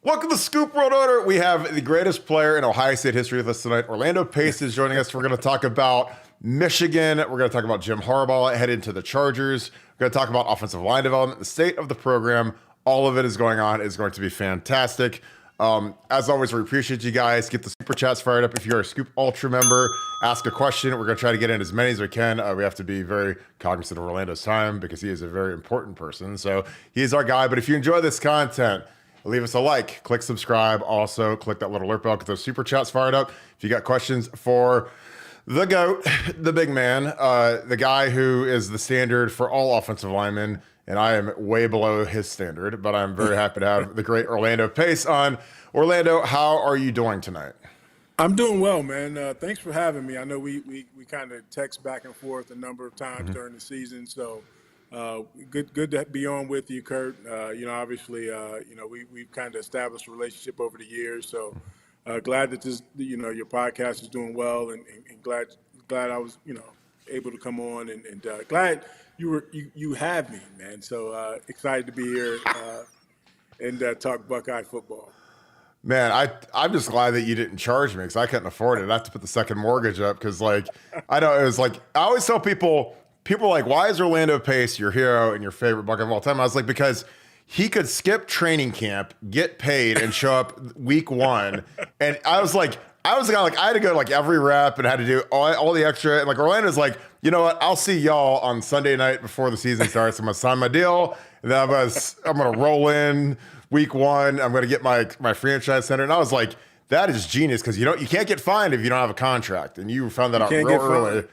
Welcome to Scoop World Order. We have the greatest player in Ohio State history with us tonight. Orlando Pace is joining us. We're going to talk about Michigan. We're going to talk about Jim Harbaugh headed to the Chargers. We're going to talk about offensive line development, the state of the program. All of it is going on. It's going to be fantastic. As always, we appreciate you guys. Get the super chats fired up. If you're a Scoop Ultra member, ask a question. We're going to try to get in as many as we can. We have to be very cognizant of Orlando's time because he is a very important person. So he's our guy. But if you enjoy this content, leave us a like, click subscribe. Also, click that little alert bell, get those super chats fired up. If you got questions for the GOAT, the big man, the guy who is the standard for all offensive linemen, and I am way below his standard, but I'm very happy to have the great Orlando Pace on. Orlando, how are you doing tonight? I'm doing well, man. Thanks for having me. I know we kind of text back and forth a number of times during the season, so good to be on with you, Kurt. Obviously, we've kind of established a relationship over the years, so glad that this, your podcast is doing well, and glad I was, able to come on, and glad you have me, man. So excited to be here and talk Buckeye football. Man, I'm just glad that you didn't charge me because I couldn't afford it. I have to put the second mortgage up because, I know it was I always tell people are like, why is Orlando Pace your hero and your favorite Buckeye of all time? I was like, because he could skip training camp, get paid, and show up week one. And I was the guy, I had to go to every rep and had to do all the extra. And Orlando's like, you know what? I'll see y'all on Sunday night before the season starts. I'm going to sign my deal. And then I'm going to roll in week one. I'm going to get my franchise center. And I was like, that is genius because you can't get fined if you don't have a contract. And you found that out real early.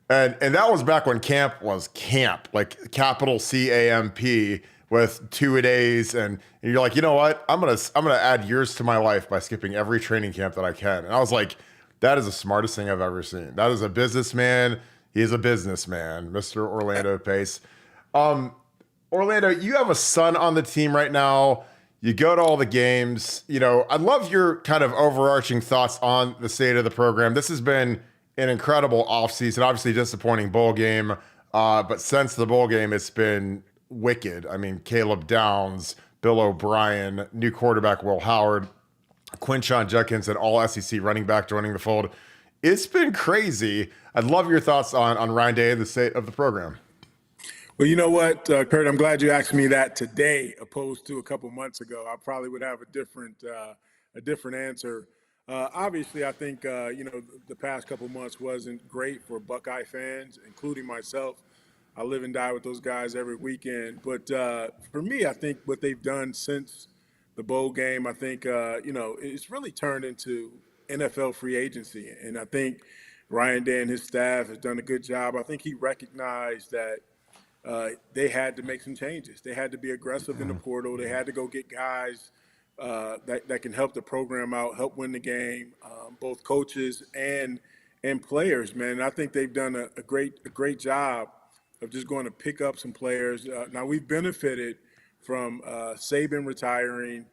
And that was back when camp was camp, like capital CAMP with 2-a-days. And you're like, you know what? I'm gonna add years to my life by skipping every training camp that I can. And I was like, that is the smartest thing I've ever seen. That is a businessman. He's a businessman, Mr. Orlando Pace. Orlando, you have a son on the team right now. You go to all the games. I'd love your kind of overarching thoughts on the state of the program. This has been an incredible offseason, obviously disappointing bowl game, but since the bowl game, it's been wicked. I mean, Caleb Downs, Bill O'Brien, new quarterback Will Howard, Quinshon Judkins, and all SEC running back joining the fold. It's been crazy. I'd love your thoughts on Ryan Day and the state of the program. Well, you know what, Kurt, I'm glad you asked me that today opposed to a couple months ago. I probably would have a different answer. Obviously, I think, the past couple months wasn't great for Buckeye fans, including myself. I live and die with those guys every weekend. But for me, I think what they've done since the bowl game, I think, it's really turned into NFL free agency. And I think Ryan Day and his staff has done a good job. I think he recognized that they had to make some changes. They had to be aggressive in the portal. They had to go get guys that can help the program out, help win the game, both coaches and players, man. And I think they've done a great job of just going to pick up some players. Now we've benefited from Saban retiring.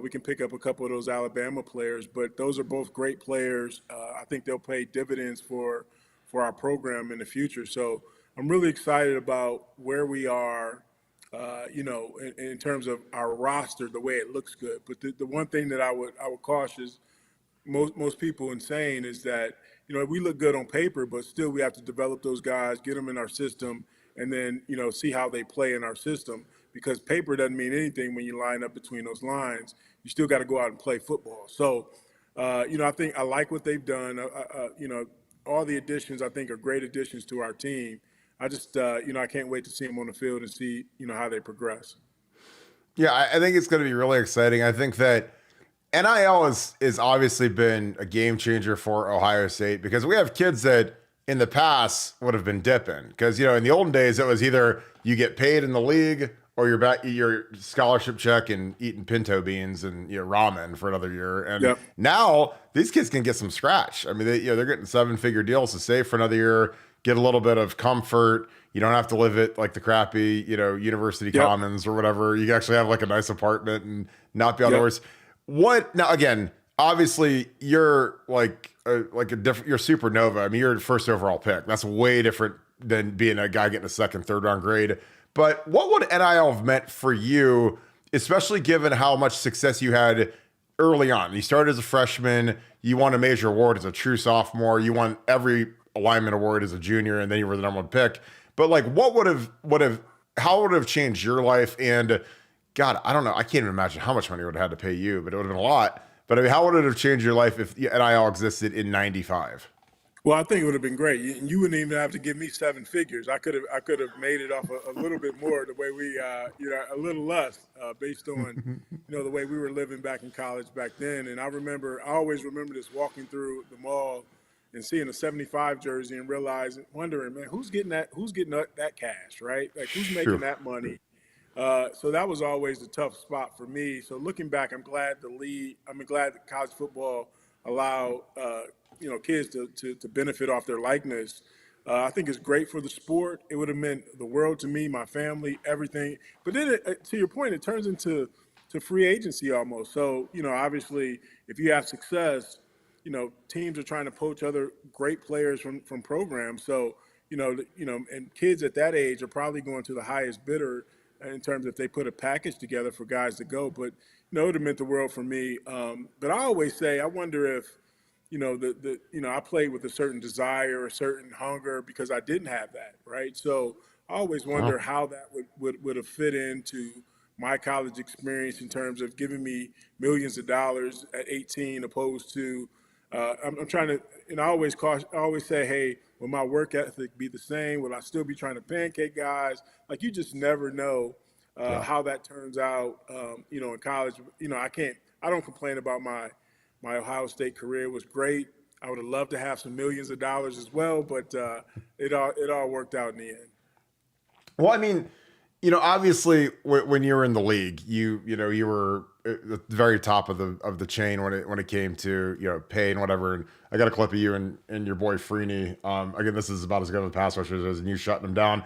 We can pick up a couple of those Alabama players, but those are both great players. I think they'll pay dividends for our program in the future. So I'm really excited about where we are. In terms of our roster, the way it looks good. But the one thing that I would caution most people in saying is that, we look good on paper, but still we have to develop those guys, get them in our system, and then, see how they play in our system. Because paper doesn't mean anything when you line up between those lines. You still got to go out and play football. So, I think I like what they've done. All the additions I think are great additions to our team. I just, I can't wait to see them on the field and see, how they progress. Yeah, I think it's going to be really exciting. I think that NIL is obviously been a game changer for Ohio State because we have kids that in the past would have been dipping. Because, in the olden days, it was either you get paid in the league or your scholarship check and eating pinto beans and ramen for another year. And now these kids can get some scratch. I mean, they're getting 7-figure deals to save for another year. Get a little bit of comfort. You don't have to live at the crappy, University Commons or whatever. You can actually have a nice apartment and not be outdoors. Now, again, obviously you're you're supernova. I mean, you're the first overall pick. That's way different than being a guy getting a second, third round grade. But what would NIL have meant for you especially given how much success you had early on. You started as a freshman, you won a major award as a true sophomore, you won every alignment award as a junior, and then you were the number one pick. But like, how would it have changed your life? And God, I don't know. I can't even imagine how much money it would have had to pay you, but it would have been a lot. But I mean, how would it have changed your life if NIL existed in '95? Well, I think it would have been great. You wouldn't even have to give me seven figures. I could have made it off a little bit more the way we, a little less based on, the way we were living back in college back then. And I always remember this, walking through the mall and seeing a 75 jersey and wondering, man, who's getting that cash, right? Like, who's making that money? So that was always a tough spot for me. So looking back, I'm glad that college football allowed, kids to benefit off their likeness. I think it's great for the sport. It would have meant the world to me, my family, everything. But then, to your point, it turns into free agency almost. So, obviously, if you have success, teams are trying to poach other great players from programs. So, and kids at that age are probably going to the highest bidder in terms of if they put a package together for guys to go. But, it would have meant the world for me. But I always say, I wonder if, I played with a certain desire, a certain hunger, because I didn't have that, right? So I always wonder how that would have fit into my college experience in terms of giving me millions of dollars at 18, opposed to I'm trying to, and I always say, hey, will my work ethic be the same? Will I still be trying to pancake guys? Like, you just never know how that turns out. In college, I don't complain about my Ohio State career. Was great. I would have loved to have some millions of dollars as well, but it all worked out in the end. Well, I mean, obviously when you were in the league, you were at the very top of the chain when it came to, pay and whatever. And I got a clip of you and your boy Freeney. Again, this is about as good of a pass rusher as you shutting him down.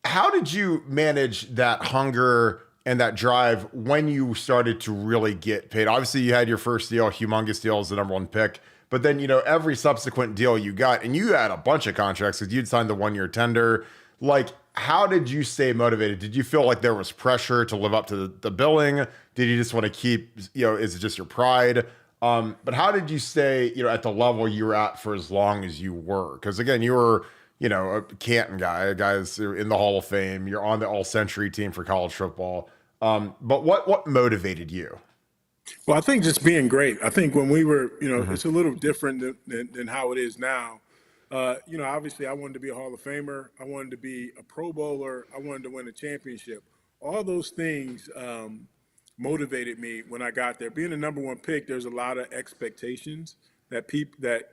How did you manage that hunger and that drive when you started to really get paid? Obviously, you had your first deal, humongous deal as the number one pick. But then, every subsequent deal you got, and you had a bunch of contracts because you'd signed the 1-year tender. Like, how did you stay motivated? Did you feel like there was pressure to live up to the billing? Did you just want to keep, is it just your pride? But how did you stay, at the level you were at for as long as you were? Because again, you were, a Canton guy, a guy that's in the Hall of Fame. You're on the All-Century team for college football. But what motivated you? Well, I think just being great. I think when we were, it's a little different than how it is now. Obviously I wanted to be a Hall of Famer. I wanted to be a Pro Bowler. I wanted to win a championship. All those things motivated me when I got there. Being the number one pick, there's a lot of expectations that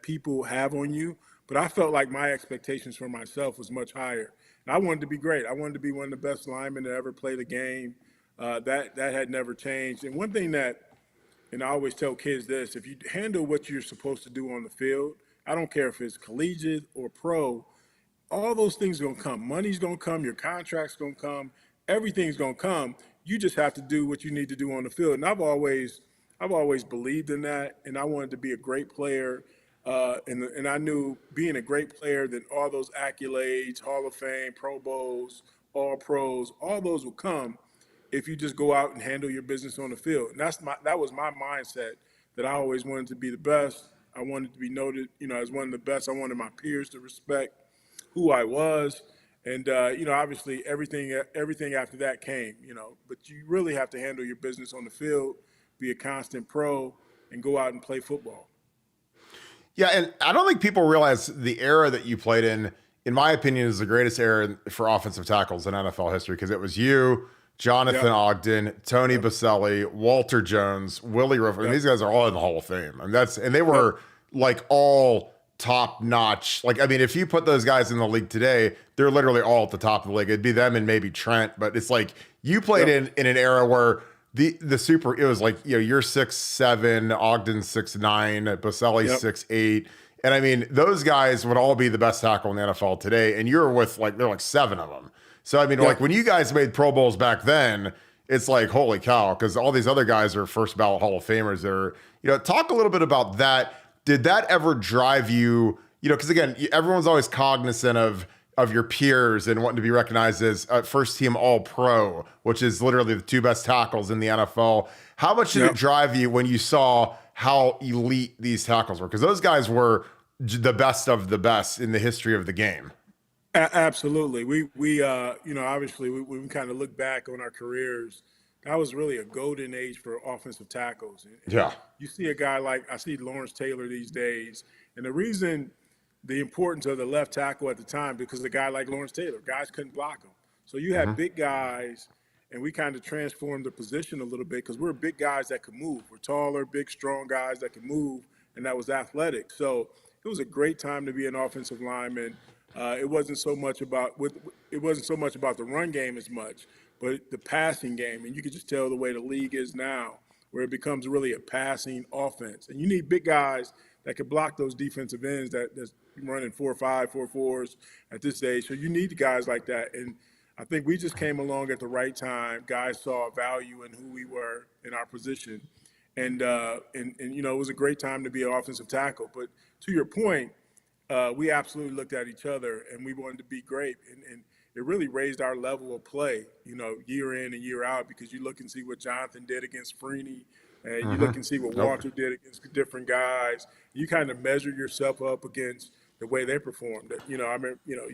people have on you. But I felt like my expectations for myself was much higher. And I wanted to be great. I wanted to be one of the best linemen to ever play the game. That had never changed. And one thing and I always tell kids this, if you handle what you're supposed to do on the field, I don't care if it's collegiate or pro, all those things are going to come. Money's going to come. Your contract's going to come. Everything's going to come. You just have to do what you need to do on the field. And I've always believed in that, and I wanted to be a great player. And I knew being a great player, then all those accolades, Hall of Fame, Pro Bowls, All Pros, all those will come if you just go out and handle your business on the field. And that was my mindset, that I always wanted to be the best. I wanted to be noted, as one of the best. I wanted my peers to respect who I was. And, obviously everything after that came, but you really have to handle your business on the field, be a constant pro, and go out and play football. Yeah, and I don't think people realize the era that you played in my opinion, is the greatest era for offensive tackles in NFL history, because it was you, Jonathan Ogden, Tony Baselli, Walter Jones, Willie Rofer. And these guys are all in the Hall of Fame. I mean, they were like all top notch. Like, I mean, if you put those guys in the league today, they're literally all at the top of the league. It'd be them and maybe Trent, but it's like you played in an era where it was like, you're 6'7", Ogden 6'9", Baselli 6'8". And I mean, those guys would all be the best tackle in the NFL today. And you're with there are like 7 of them. So, I mean, like when you guys made Pro Bowls back then, it's like, holy cow, because all these other guys are first ballot Hall of Famers. Talk a little bit about that. Did that ever drive you, because again, everyone's always cognizant of of your peers and wanting to be recognized as first team all pro, which is literally the two best tackles in the NFL. How much did it drive you when you saw how elite these tackles were? Because those guys were the best of the best in the history of the game. Absolutely. We obviously we kind of look back on our careers. That was really a golden age for offensive tackles. And Yeah. you see a guy like, I see Lawrence Taylor these days. And the reason, the importance of the left tackle at the time, because a guy like Lawrence Taylor, guys couldn't block him. So you had big guys, and we kind of transformed the position a little bit because we're big guys that could move. We're taller, big, strong guys that could move, and that was athletic. So it was a great time to be an offensive lineman. It wasn't so much about the run game as much, but the passing game. And you could just tell the way the league is now, where it becomes really a passing offense. And you need big guys that can block those defensive ends that's running 4.5, 4.4s at this age. So you need guys like that. And I think we just came along at the right time. Guys saw value in who we were in our position. And it was a great time to be an offensive tackle. But to your point, we absolutely looked at each other and we wanted to be great. And it really raised our level of play, year in and year out, because you look and see what Jonathan did against Freeney, and you look and see what Walter did against different guys. You kind of measure yourself up against the way they performed. You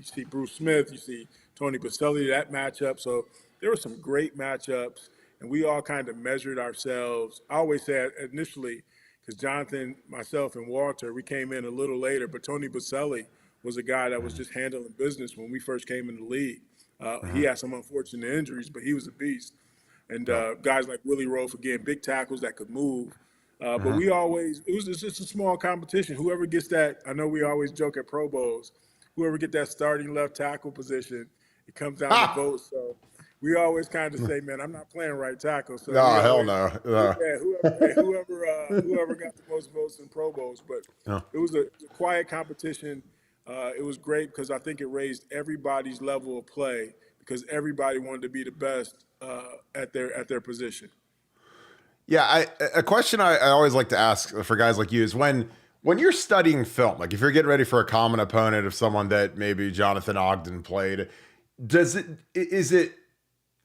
see Bruce Smith, you see Tony Baselli, that matchup. So there were some great matchups, and we all kind of measured ourselves. I always said initially, because Jonathan, myself, and Walter, we came in a little later, but Tony Baselli was a guy that was just handling business when we first came in the league. He had some unfortunate injuries, but he was a beast. And guys like Willie Rofe, again, big tackles that could move. But it was just a small competition. Whoever gets that, I know we always joke at Pro Bowls, whoever get that starting left tackle position, it comes down to votes. So we always kind of say, man, I'm not playing right tackle. So hell no. Whoever got the most votes in Pro Bowls. But it was a quiet competition. It was great because I think it raised everybody's level of play because everybody wanted to be the best at their position. Yeah, a question I always like to ask for guys like you is when you're studying film, like if you're getting ready for a common opponent of someone that maybe Jonathan Ogden played, is it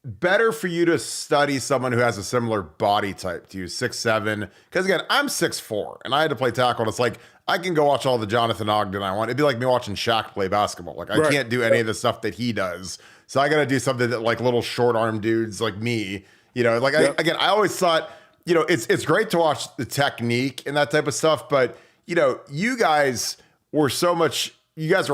better for you to study someone who has a similar body type to you, 6'7"? Because again, I'm 6'4", and I had to play tackle, and it's like I can go watch all the Jonathan Ogden I want. It'd be like me watching Shaq play basketball. Like I can't do any of the stuff that he does, so I got to do something that like little short arm dudes like me. I always thought, it's great to watch the technique and that type of stuff, but you guys were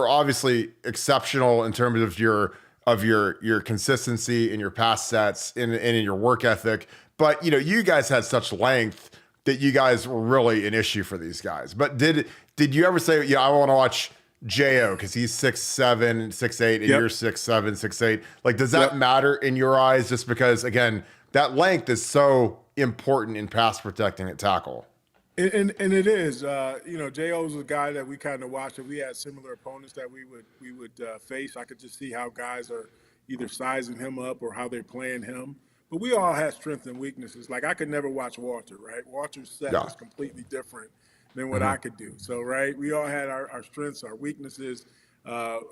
obviously exceptional in terms of your consistency in your pass sets and in your work ethic. But you guys had such length that you guys were really an issue for these guys. But did you ever say, I want to watch J.O. because he's 6'7", 6'8", and you're 6'7", 6'8"? Like, does that matter in your eyes? Just because, again, that length is so important in pass protecting at tackle. And it is, J.O. was a guy that we kind of watched. If we had similar opponents that we would face, I could just see how guys are either sizing him up or how they're playing him. But we all had strengths and weaknesses. Like I could never watch Walter, right? Walter's set was completely different than what I could do. So, right, we all had our strengths, our weaknesses. But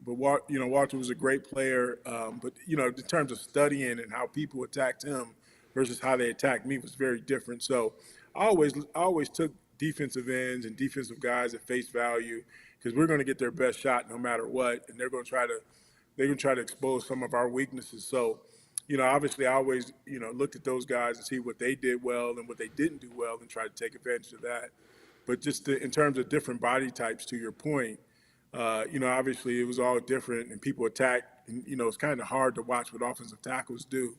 Walter was a great player. But in terms of studying and how people attacked him versus how they attacked me was very different. So I always took defensive ends and defensive guys at face value because we're going to get their best shot no matter what, and they're going to try to expose some of our weaknesses. So, obviously I always looked at those guys and see what they did well and what they didn't do well and try to take advantage of that. But just in terms of different body types, to your point, obviously it was all different and people attack. And, it's kind of hard to watch what offensive tackles do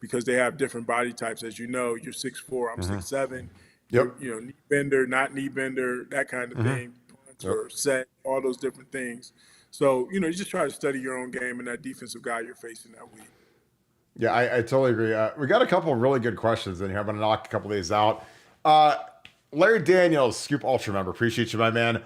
because they have different body types. As you know, you're 6'4", I'm 6'7". Yep. Knee bender, not knee bender, that kind of thing, punch or set, all those different things. So, you just try to study your own game and that defensive guy you're facing that week. Yeah, I totally agree. We got a couple of really good questions in here. I'm going to knock a couple of these out. Larry Daniels, Scoop Ultra member, appreciate you, my man.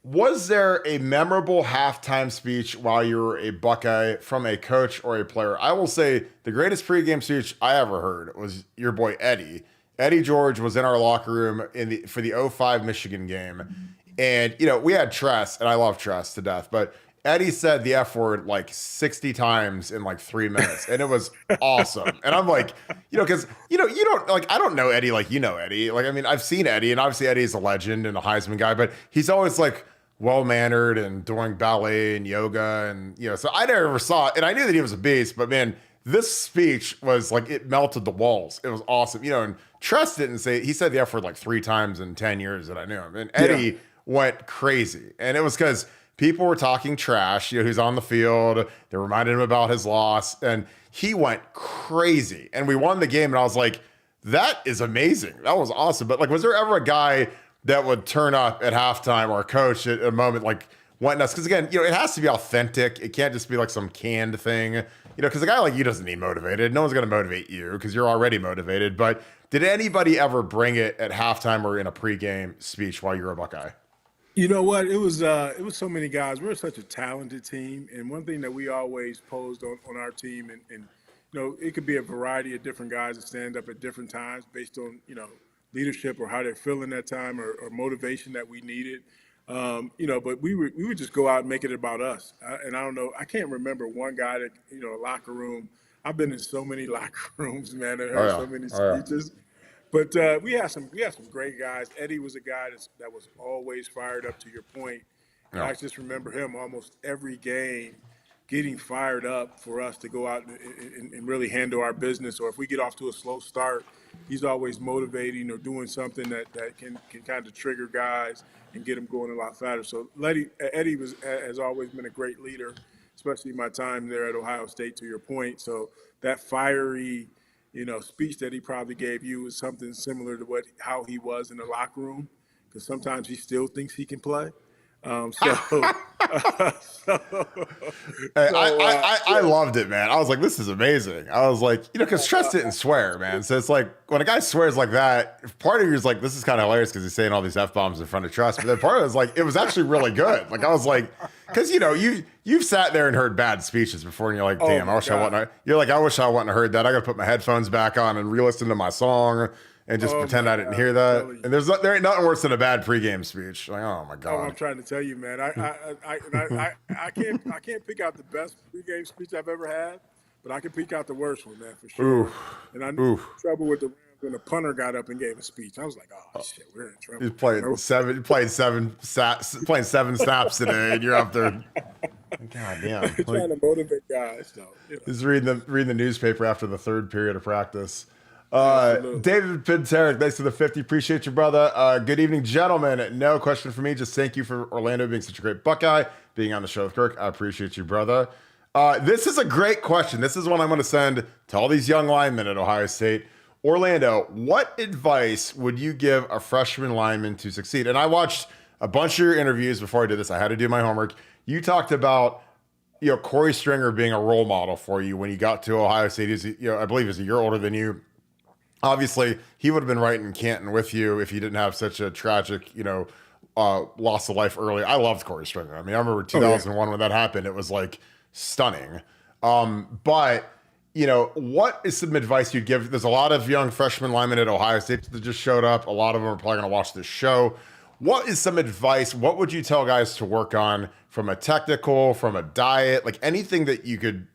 Was there a memorable halftime speech while you were a Buckeye from a coach or a player? I will say the greatest pregame speech I ever heard was your boy Eddie. Eddie George was in our locker room for the 05 Michigan game. And, we had Tress, and I love Tress to death, but Eddie said the F word like 60 times in like 3 minutes, and it was awesome. And I'm like, because you don't like, I don't know Eddie like Eddie. Like, I mean, I've seen Eddie, and obviously Eddie's a legend and a Heisman guy, but he's always like well mannered and doing ballet and yoga, and so I never saw it, and I knew that he was a beast, but man, this speech was like it melted the walls. It was awesome, and Trust didn't say he said the F word like 3 times in 10 years that I knew him, and Eddie went crazy, and it was because people were talking trash. Who's on the field. They reminded him about his loss, and he went crazy. And we won the game, and I was like, "That is amazing. That was awesome." But like, was there ever a guy that would turn up at halftime or a coach at a moment like went nuts? Because again, it has to be authentic. It can't just be like some canned thing. Because a guy like you doesn't need motivated. No one's going to motivate you because you're already motivated. But did anybody ever bring it at halftime or in a pregame speech while you were a Buckeye? You know what? It was so many guys. We're such a talented team, and one thing that we always posed on our team, and it could be a variety of different guys that stand up at different times based on leadership or how they're feeling that time or motivation that we needed. But we would just go out and make it about us. And I don't know, I can't remember one guy that a locker room. I've been in so many locker rooms, man, and heard so many speeches. But we had some great guys. Eddie was a guy that was always fired up. To your point, I just remember him almost every game getting fired up for us to go out and really handle our business. Or if we get off to a slow start, he's always motivating or doing something that can kind of trigger guys and get them going a lot faster. So Eddie has always been a great leader, especially my time there at Ohio State. To your point, so that fiery speech that he probably gave you was something similar to how he was in the locker room, because sometimes he still thinks he can play. I loved it, man. I was like, this is amazing. I was like, because Trust didn't swear, man. So it's like when a guy swears like that, part of you is like, this is kind of hilarious because he's saying all these F-bombs in front of Trust. But then part of it is like, it was actually really good. Like, I was like, because you've sat there and heard bad speeches before, and you're like, damn, I wish I wouldn't. You're like, I wish I wouldn't have heard that. I got to put my headphones back on and re-listen to my song and just pretend I didn't hear that. And there ain't nothing worse than a bad pregame speech. Like, oh my god! I'm trying to tell you, man. I can't pick out the best pregame speech I've ever had, but I can pick out the worst one, man, for sure. And I knew trouble with the Rams when the punter got up and gave a speech. I was like, oh shit, we're in trouble. He's playing seven snaps today, and you're up there. God damn! Trying to motivate guys, though. He's reading the newspaper after the third period of practice. David Pinteric, thanks for the 50. Appreciate you, brother. Good evening, gentlemen. No question for me. Just thank you for Orlando being such a great Buckeye, being on the show with Kirk. I appreciate you, brother. This is a great question. This is one I'm going to send to all these young linemen at Ohio State. Orlando, what advice would you give a freshman lineman to succeed? And I watched a bunch of your interviews before I did this. I had to do my homework. You talked about Corey Stringer being a role model for you when you got to Ohio State. He's I believe he's a year older than you. Obviously, he would have been right in Canton with you if you didn't have such a tragic, loss of life early. I loved Corey Stringer. I mean, I remember 2001 when that happened. It was like stunning. But what is some advice you'd give? There's a lot of young freshman linemen at Ohio State that just showed up. A lot of them are probably going to watch this show. What is some advice? What would you tell guys to work on from a technical, from a diet, like anything that you could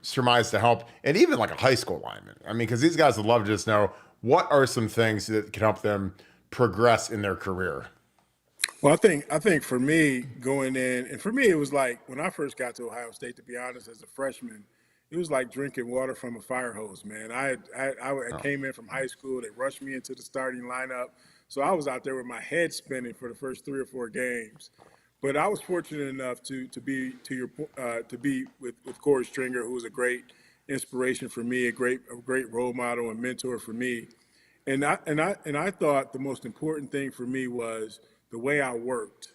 surmise to help, and even like a high school lineman? I mean, because these guys would love to just know what are some things that can help them progress in their career. Well, I think for me going in, and for me it was like when I first got to Ohio State, to be honest, as a freshman, it was like drinking water from a fire hose, man. I came in from high school. They rushed me into the starting lineup, so I was out there with my head spinning for the first 3 or 4 games. But I was fortunate enough to be with Corey Stringer, who was a great inspiration for me, a great role model and mentor for me. And I thought the most important thing for me was the way I worked.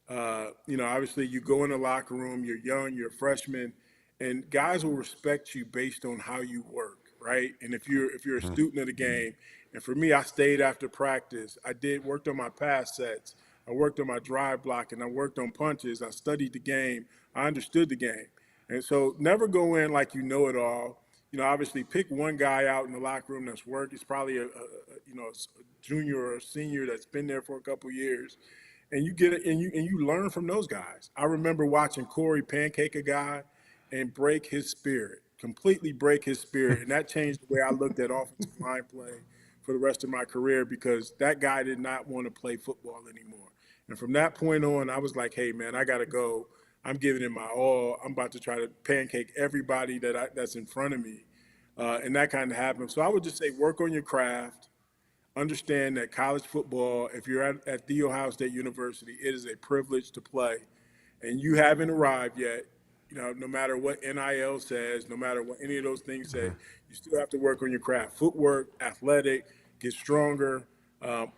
Obviously you go in the locker room, you're young, you're a freshman, and guys will respect you based on how you work, right? And if you're a student of the game, and for me, I stayed after practice. I worked on my pass sets. I worked on my drive blocking. I worked on punches. I studied the game. I understood the game. And so never go in like you know it all. Obviously pick one guy out in the locker room that's worked. He's probably a junior or a senior that's been there for a couple years. and you get it, and you learn from those guys. I remember watching Corey pancake a guy and break his spirit, completely break his spirit, and that changed the way I looked at offensive line play for the rest of my career, because that guy did not want to play football anymore. And from that point on, I was like, hey man, I gotta go. I'm giving it my all. I'm about to try to pancake everybody that's in front of me, and that kind of happened. So I would just say, work on your craft. Understand that college football, if you're at the Ohio State University, it is a privilege to play, and you haven't arrived yet. No matter what NIL says, no matter what any of those things say, you still have to work on your craft. Footwork, athletic, get stronger.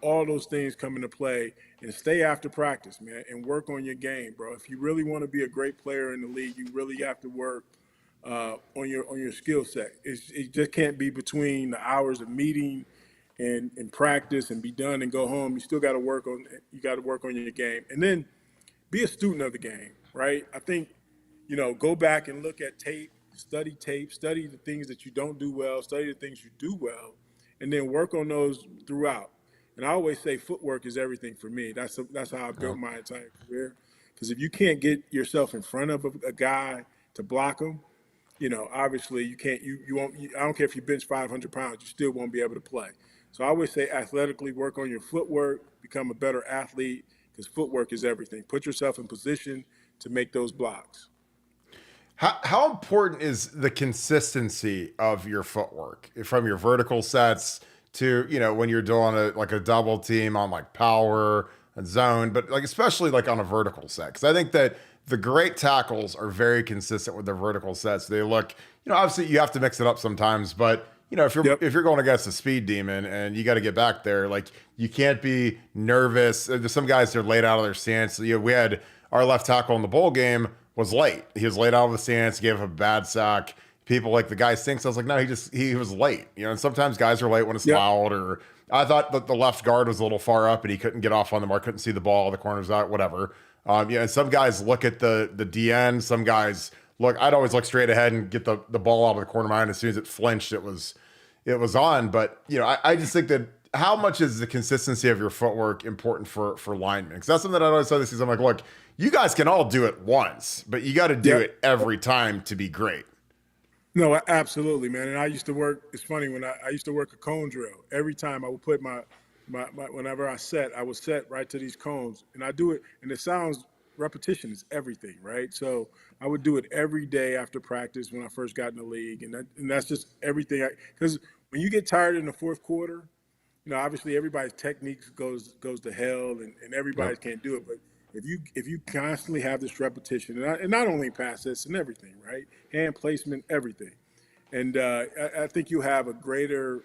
All those things come into play, and stay after practice, man, and work on your game, bro. If you really want to be a great player in the league, you really have to work on your skill set. It just can't be between the hours of meeting and practice and be done and go home. You still got to work on your game, and then be a student of the game, right? I think, go back and look at tape, study the things that you don't do well, study the things you do well, and then work on those throughout. And I always say footwork is everything for me. That's how I built my entire career. Because if you can't get yourself in front of a guy to block him, obviously you can't. You won't. I don't care if you bench 500 pounds, you still won't be able to play. So I always say athletically, work on your footwork, become a better athlete, because footwork is everything. Put yourself in position to make those blocks. How important is the consistency of your footwork from your vertical sets to, when you're doing a double team on like power and zone, but like especially like on a vertical set? Because I think that the great tackles are very consistent with their vertical sets. They look, obviously you have to mix it up sometimes, but if you're going against a speed demon and you got to get back there, like you can't be nervous. There's some guys that are laid out of their stance. We had our left tackle in the bowl game was late. He was laid out of the stance, gave a bad sack. People like, the guy stinks. I was like, no, he was late. And sometimes guys are late when it's loud, or I thought that the left guard was a little far up and he couldn't get off on the mark, couldn't see the ball, the corners out, whatever. And some guys look at the DN, some guys I'd always look straight ahead and get the ball out of the corner of my eye, and as soon as it flinched, it was on. But, I just think that how much is the consistency of your footwork important for linemen? Because that's something that I always say this season. I'm like, look, you guys can all do it once, but you got to do it every time to be great. No, absolutely, man. And I used to work, it's funny, when I used to work a cone drill. Every time I would put my whenever I would set right to these cones, and I do it, and it sounds, repetition is everything, right? So I would do it every day after practice when I first got in the league, and that's just everything. Because when you get tired in the fourth quarter, obviously everybody's techniques goes to hell, and everybody can't do it. But if you constantly have this repetition, and not only pass sets and everything, right? Hand placement, everything. And I think you have greater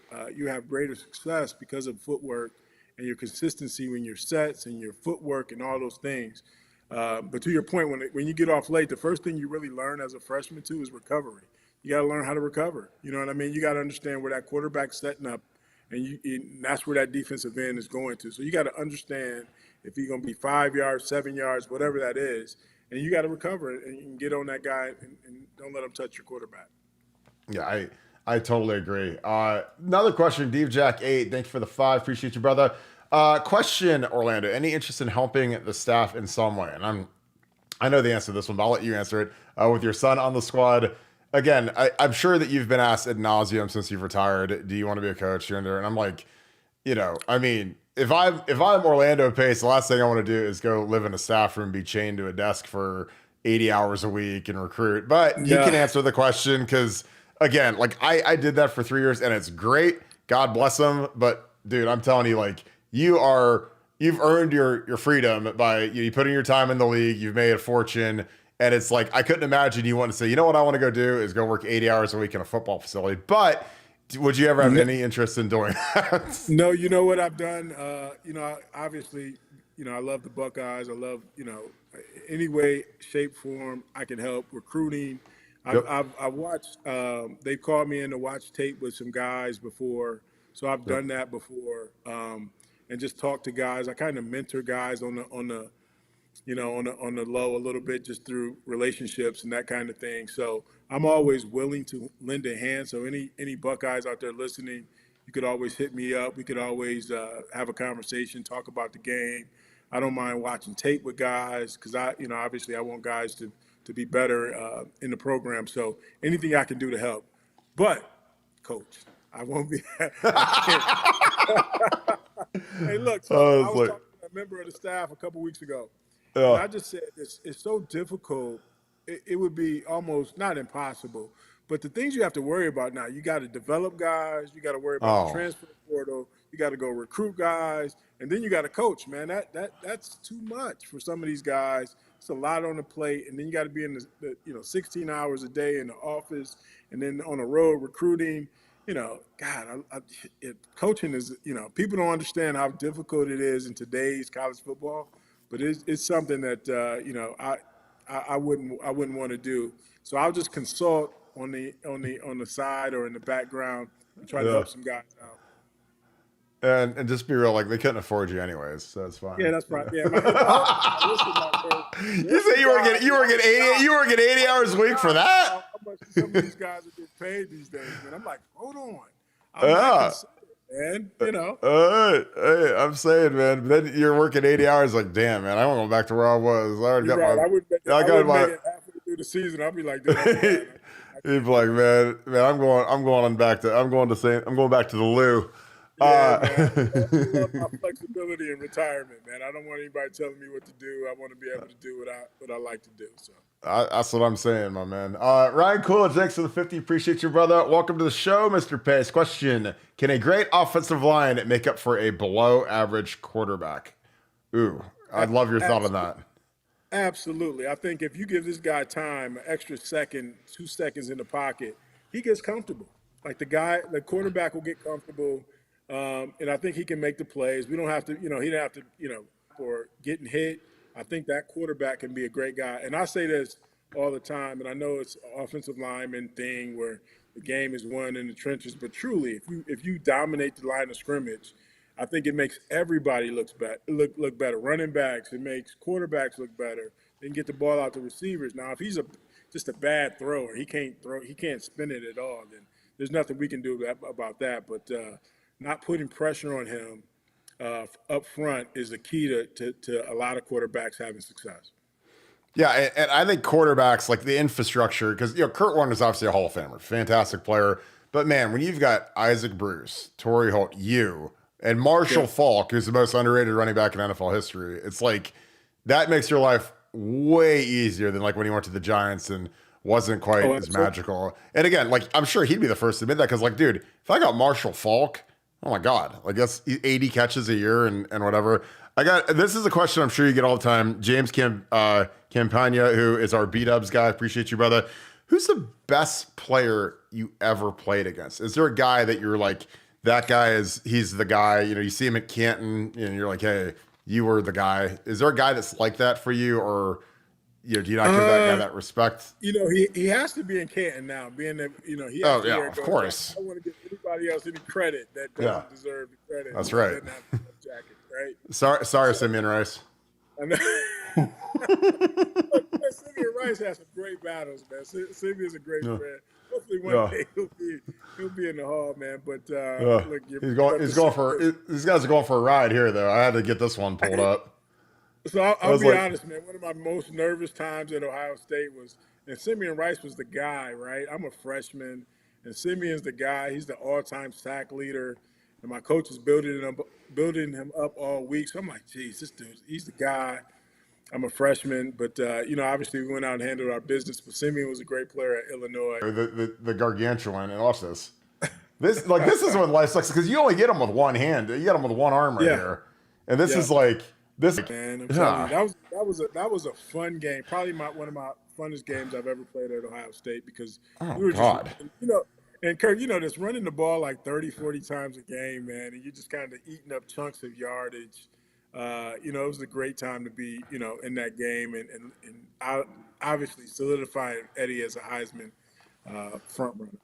success because of footwork and your consistency in your sets and your footwork and all those things. But to your point, when you get off late, the first thing you really learn as a freshman too is recovery. You got to learn how to recover. You know what I mean? You got to understand where that quarterback's setting up, and that's where that defensive end is going to. So you got to understand if you're going to be 5 yards, 7 yards, whatever that is, and you got to recover and you can get on that guy and don't let him touch your quarterback. Yeah, I totally agree. Another question, Dave Jack 8. Thanks for the 5. Appreciate you, brother. Question, Orlando. Any interest in helping the staff in some way? And I know the answer to this one, but I'll let you answer it. With your son on the squad, again, I'm sure that you've been asked ad nauseum since you've retired, do you want to be a coach here and there? And I'm like, I mean, if I'm Orlando Pace, the last thing I want to do is go live in a staff room, be chained to a desk for 80 hours a week and recruit. But you can answer the question, because again, like I did that for 3 years and it's great. God bless them. But dude, I'm telling you, like you've earned your freedom by you putting your time in the league. You've made a fortune. And it's like, I couldn't imagine you want to say, you know what I want to go do is go work 80 hours a week in a football facility. But would you ever have any interest in doing that? No, you know what I've done? Obviously, I love the Buckeyes. I love, any way, shape, form I can help. Recruiting. I've watched, they've called me in to watch tape with some guys before. So I've done that before, and just talk to guys. I kind of mentor guys on the low a little bit, just through relationships and that kind of thing. So I'm always willing to lend a hand. So any Buckeyes out there listening, you could always hit me up. We could always have a conversation, talk about the game. I don't mind watching tape with guys because obviously I want guys to be better in the program. So anything I can do to help. But, Coach, I won't be. I can't. Hey, look. So I was talking to a member of the staff a couple weeks ago, and I just said it's so difficult. It would be almost not impossible, but the things you have to worry about now, you got to develop guys, you got to worry about the transfer portal, you got to go recruit guys, and then you got to coach. Man, that's too much for some of these guys. It's a lot on the plate, and then you got to be in the 16 hours a day in the office, and then on the road recruiting. God, coaching is, people don't understand how difficult it is in today's college football, but it's something that I wouldn't want to do. So I'll just consult on the side or in the background and try to help some guys out. And just be real, like they couldn't afford you anyways, so it's fine. Yeah, that's right. Yeah, you say you were getting 80 hours a week for that? How much some of these guys are getting paid these days, man. I'm like, hold on. Man, Hey, I'm saying, man. Then you're working 80 hours, like, damn, man. I want to go back to where I was. I already got right. my. I wouldn't make it halfway through the season. I'll be like, dude, He'd be like, man, I'm going back to the loo. Yeah, man. I love my flexibility in retirement, man. I don't want anybody telling me what to do. I want to be able to do what I like to do. So that's what I'm saying, my man. Ryan Coolidge, thanks for the 50. Appreciate you, brother. Welcome to the show, Mr. Pace. Question: can a great offensive line make up for a below-average quarterback? Ooh, I'd love your thought on that. Absolutely. I think if you give this guy time, an extra second, 2 seconds in the pocket, he gets comfortable. Like the quarterback will get comfortable. And I think he can make the plays. We don't have to, he didn't have to, for getting hit. I think that quarterback can be a great guy. And I say this all the time, and I know it's an offensive lineman thing where the game is won in the trenches, but truly, if you dominate the line of scrimmage, I think it makes everybody look better. Running backs, it makes quarterbacks look better. They can get the ball out to receivers. Now, if he's just a bad thrower, he can't spin it at all, then there's nothing we can do about that. But not putting pressure on him up front is the key to a lot of quarterbacks having success. Yeah, and I think quarterbacks, like the infrastructure, because Kurt Warner is obviously a Hall of Famer, fantastic player. But man, when you've got Isaac Bruce, Torrey Holt, and Marshall Faulk, who's the most underrated running back in NFL history, it's like that makes your life way easier than like when he went to the Giants and wasn't quite as magical. And again, like I'm sure he'd be the first to admit that because, like, dude, if I got Marshall Faulk, oh my God, like that's 80 catches a year and whatever. This is a question I'm sure you get all the time. James Campagna, who is our B-Dubs guy, appreciate you, brother. Who's the best player you ever played against? Is there a guy that you're like, that guy he's the guy, you see him at Canton and you're like, hey, you were the guy. Is there a guy that's like that for you, or do you not give that guy that respect? He has to be in Canton now, being that, he has to of course. I don't want to give anybody else any credit that doesn't deserve the credit. That's right. Jacket, right? Sorry, Simeon Rice. I know. Simeon Rice has some great battles, man. Simeon's a great friend. Hopefully one day he'll be in the hall, man. But look, these guys are going for a ride here, though. I had to get this one pulled up. So I'll be honest, man. One of my most nervous times at Ohio State was, and Simeon Rice was the guy, right? I'm a freshman, and Simeon's the guy. He's the all-time sack leader, and my coach is building him up all week. So I'm like, geez, this dude, he's the guy. I'm a freshman, but obviously we went out and handled our business. But Simeon was a great player at Illinois. The gargantuan, and watch this. This is when life sucks because you only get them with one hand. You get them with one arm right here, and this is like this. Man, I'm telling you, that was a fun game. Probably one of my funnest games I've ever played at Ohio State because we were just, and Kirk, just running the ball like 30, 40 times a game, man, and you're just kind of eating up chunks of yardage. It was a great time to be, in that game and obviously solidifying Eddie as a Heisman front runner.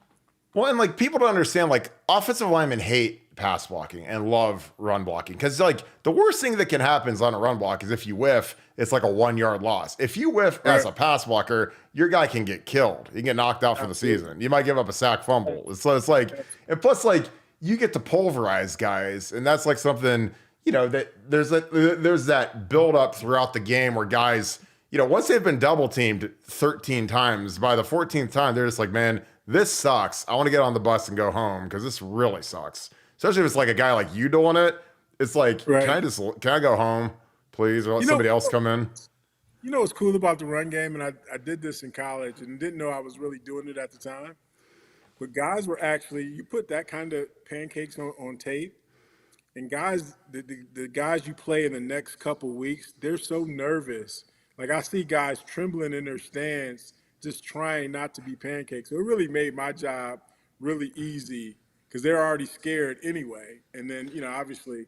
Well, and like people don't understand, like offensive linemen hate pass blocking and love run blocking because like the worst thing that can happen is on a run block is if you whiff, it's like a 1 yard loss. If you whiff as a pass blocker, your guy can get killed. He can get knocked out for the season. You might give up a sack fumble. So it's like, and plus like you get to pulverize guys, and that's like something. that there's that build up throughout the game where guys, once they've been double teamed 13 times, by the 14th time, they're just like, man, this sucks. I want to get on the bus and go home because this really sucks. Especially if it's like a guy like you doing it. It's like, Right. can I go home, please? Or let somebody else come in? You know what's cool about the run game, and I did this in college and didn't know I was really doing it at the time. But guys were actually, you put that kind of pancakes on tape, and guys, the guys you play in the next couple weeks, they're so nervous. Like I see guys trembling in their stands, just trying not to be pancakes. So it really made my job really easy because they're already scared anyway. And then, obviously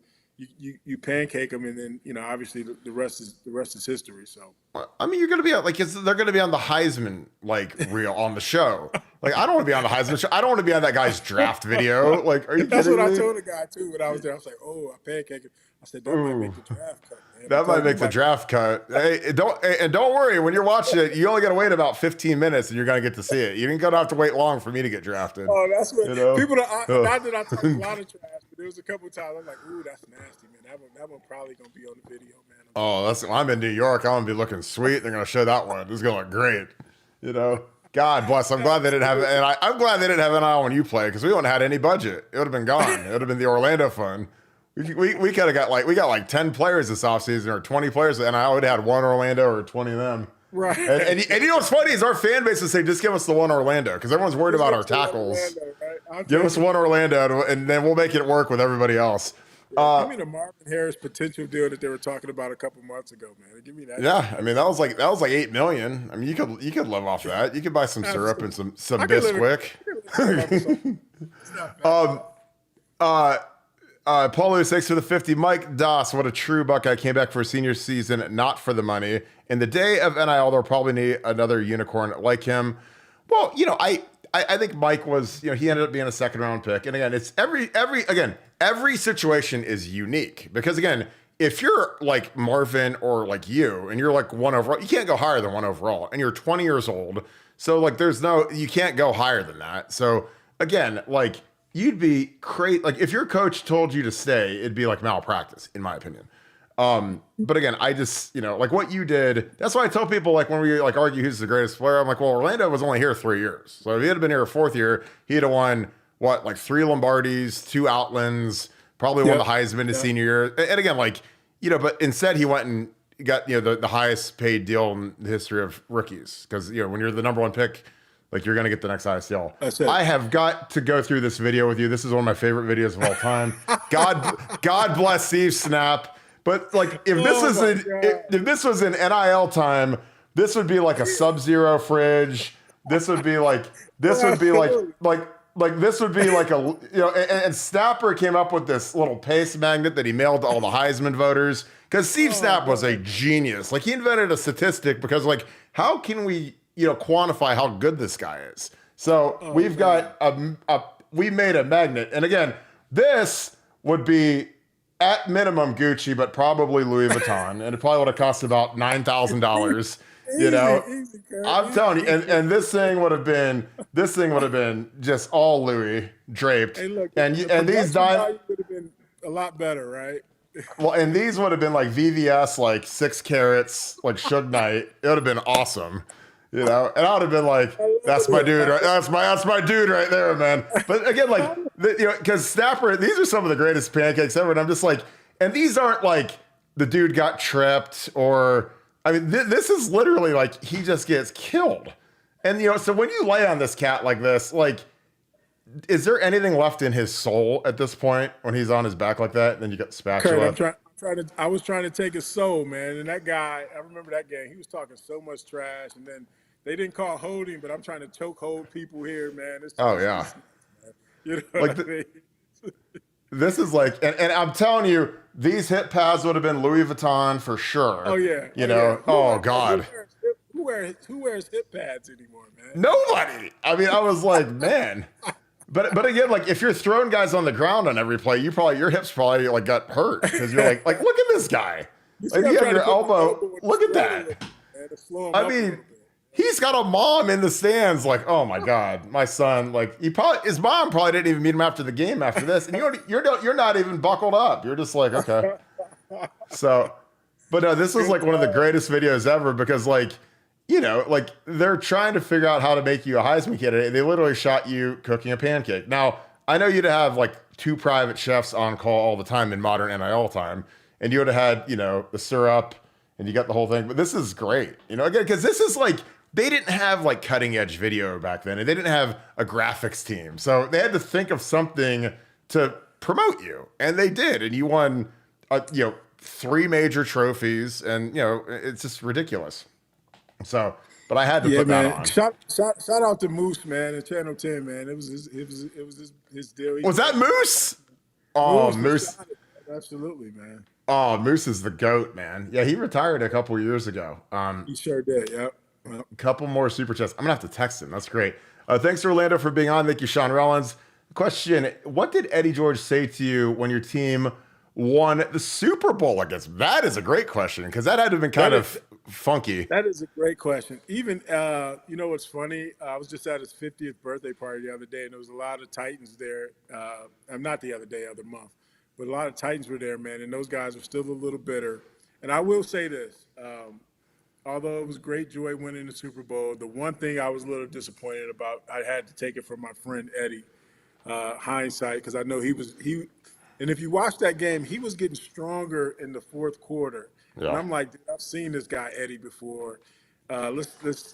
you pancake them, and then, obviously the rest is history. So I mean, you're gonna be like, they're gonna be on the Heisman reel on the show. Like, I don't want to be on the Heisman show. I don't want to be on that guy's draft video. Like, are you that's kidding what me? I told the guy too when I was there. I was like, oh, I pancake it. I said, that might make the draft cut, man. That might make the draft cut. Hey, don't worry. When you're watching it, you only got to wait about 15 minutes, and you're gonna get to see it. You didn't gonna have to wait long for me to get drafted. Oh, that's what people. Not that I talk a lot of trash, but there was a couple of times I'm like, ooh, that's nasty, man. That one probably gonna be on the video, man. I'm in New York. I'm gonna be looking sweet. They're gonna show that one. It's gonna look great. God bless. I'm glad they didn't have it, and I'm glad they didn't have an eye when you play because we wouldn't have had any budget. It would have been gone. It would have been the Orlando fund. We could have got 10 players this offseason or 20 players, and I would have had one Orlando or 20 of them. Right. And you know what's funny is our fan base would say, just give us the one Orlando because everyone's worried about our tackles. Orlando, right? Give us one Orlando, and then we'll make it work with everybody else. Give me the Marvin Harris potential deal that they were talking about a couple months ago, man. Give me that. Yeah, I mean that was like $8 million. I mean you could live off that. You could buy some syrup and some Bisquick. Paul Lewis, thanks for the 50. Mike Doss, what a true Buckeye, came back for a senior season, not for the money. In the day of NIL, they'll probably need another unicorn like him. Well, I think Mike was, he ended up being a second round pick. And again, it's every situation is unique because again, if you're like Marvin or like you, and you're like one overall, you can't go higher than one overall, and you're 20 years old. So like, you can't go higher than that. So again, like you'd be crazy. Like if your coach told you to stay, it'd be like malpractice in my opinion. But again, I just, like what you did, that's why I tell people like when we like argue who's the greatest player, I'm like, well, Orlando was only here 3 years. So if he had been here a fourth year, he'd have won like 3 Lombardis, 2 Outlands, probably won the Heisman his senior year. And again, like, but instead he went and got, the highest paid deal in the history of rookies. Cause when you're the number 1 pick, like you're going to get the next highest deal. I have got to go through this video with you. This is one of my favorite videos of all time. God bless Steve Snap. But like, if this was in NIL time, this would be like a Sub-Zero fridge. This would be like a, and Snapper came up with this little paste magnet that he mailed to all the Heisman voters because Steve Snap was a genius. Like he invented a statistic because like, how can we, quantify how good this guy is? So we've got we made a magnet. And again, this would be at minimum Gucci, but probably Louis Vuitton. And it probably would have cost about $9,000. Easy, I'm telling you, and this thing would have been just all Louis draped. Hey, look, and these diamonds would have been a lot better, right? Well, and these would have been like VVS, like 6 carats, like Suge Knight. It would have been awesome. And I would have been like, that's my dude, right? That's my dude right there, man. But again, like, because Snapper, these are some of the greatest pancakes ever. And I'm just like, and these aren't like the dude got tripped or, I mean, this is literally like he just gets killed. And, so when you lay on this cat like this, like, is there anything left in his soul at this point when he's on his back like that? And then you got spatula. Kurt, I was trying to take his soul, man. And that guy, I remember that game. He was talking so much trash. And then they didn't call holding, but I'm trying to choke hold people here, man. Yeah. You know like what I mean? This is like, and I'm telling you, these hip pads would have been Louis Vuitton for sure. Oh yeah. God. Who wears hip pads anymore, man? Nobody. I mean, I was like, man. But again, like if you're throwing guys on the ground on every play, your hips probably like got hurt because you're like look at this guy. Like you have your elbow. Look at that. I mean, he's got a mom in the stands. Like, oh my God, my son. Like his mom probably didn't even meet him after the game after this, and you're not even buckled up. You're just like, okay. So, but no, this was like one of the greatest videos ever because like, like they're trying to figure out how to make you a Heisman candidate. They literally shot you cooking a pancake. Now, I know you'd have like 2 private chefs on call all the time in modern NIL time, and you would have had, the syrup and you got the whole thing. But this is great, again, because this is like, they didn't have like cutting edge video back then, and they didn't have a graphics team. So they had to think of something to promote you, and they did. And you won, 3 major trophies, and, it's just ridiculous. So, but I had to put that on. Shout out to Moose, man, and Channel 10, man. It was his deal. Was that Moose? Oh, Moose. Absolutely, man. Oh, Moose is the GOAT, man. Yeah, he retired a couple years ago. He sure did, yep. A couple more super chats. I'm going to have to text him. That's great. Thanks, Orlando, for being on. Thank you, Sean Rollins. Question, what did Eddie George say to you when your team won the Super Bowl against? That is a great question, because that had to have been kind of funky. That is a great question. Even, what's funny? I was just at his 50th birthday party the other day, and there was a lot of Titans there. Not the other day, other month. But a lot of Titans were there, man, and those guys are still a little bitter. And I will say this. Although it was great joy winning the Super Bowl, the one thing I was a little disappointed about, I had to take it from my friend Eddie, hindsight, because I know and if you watch that game, he was getting stronger in the fourth quarter. Yeah. And I'm like, I've seen this guy Eddie before. Let's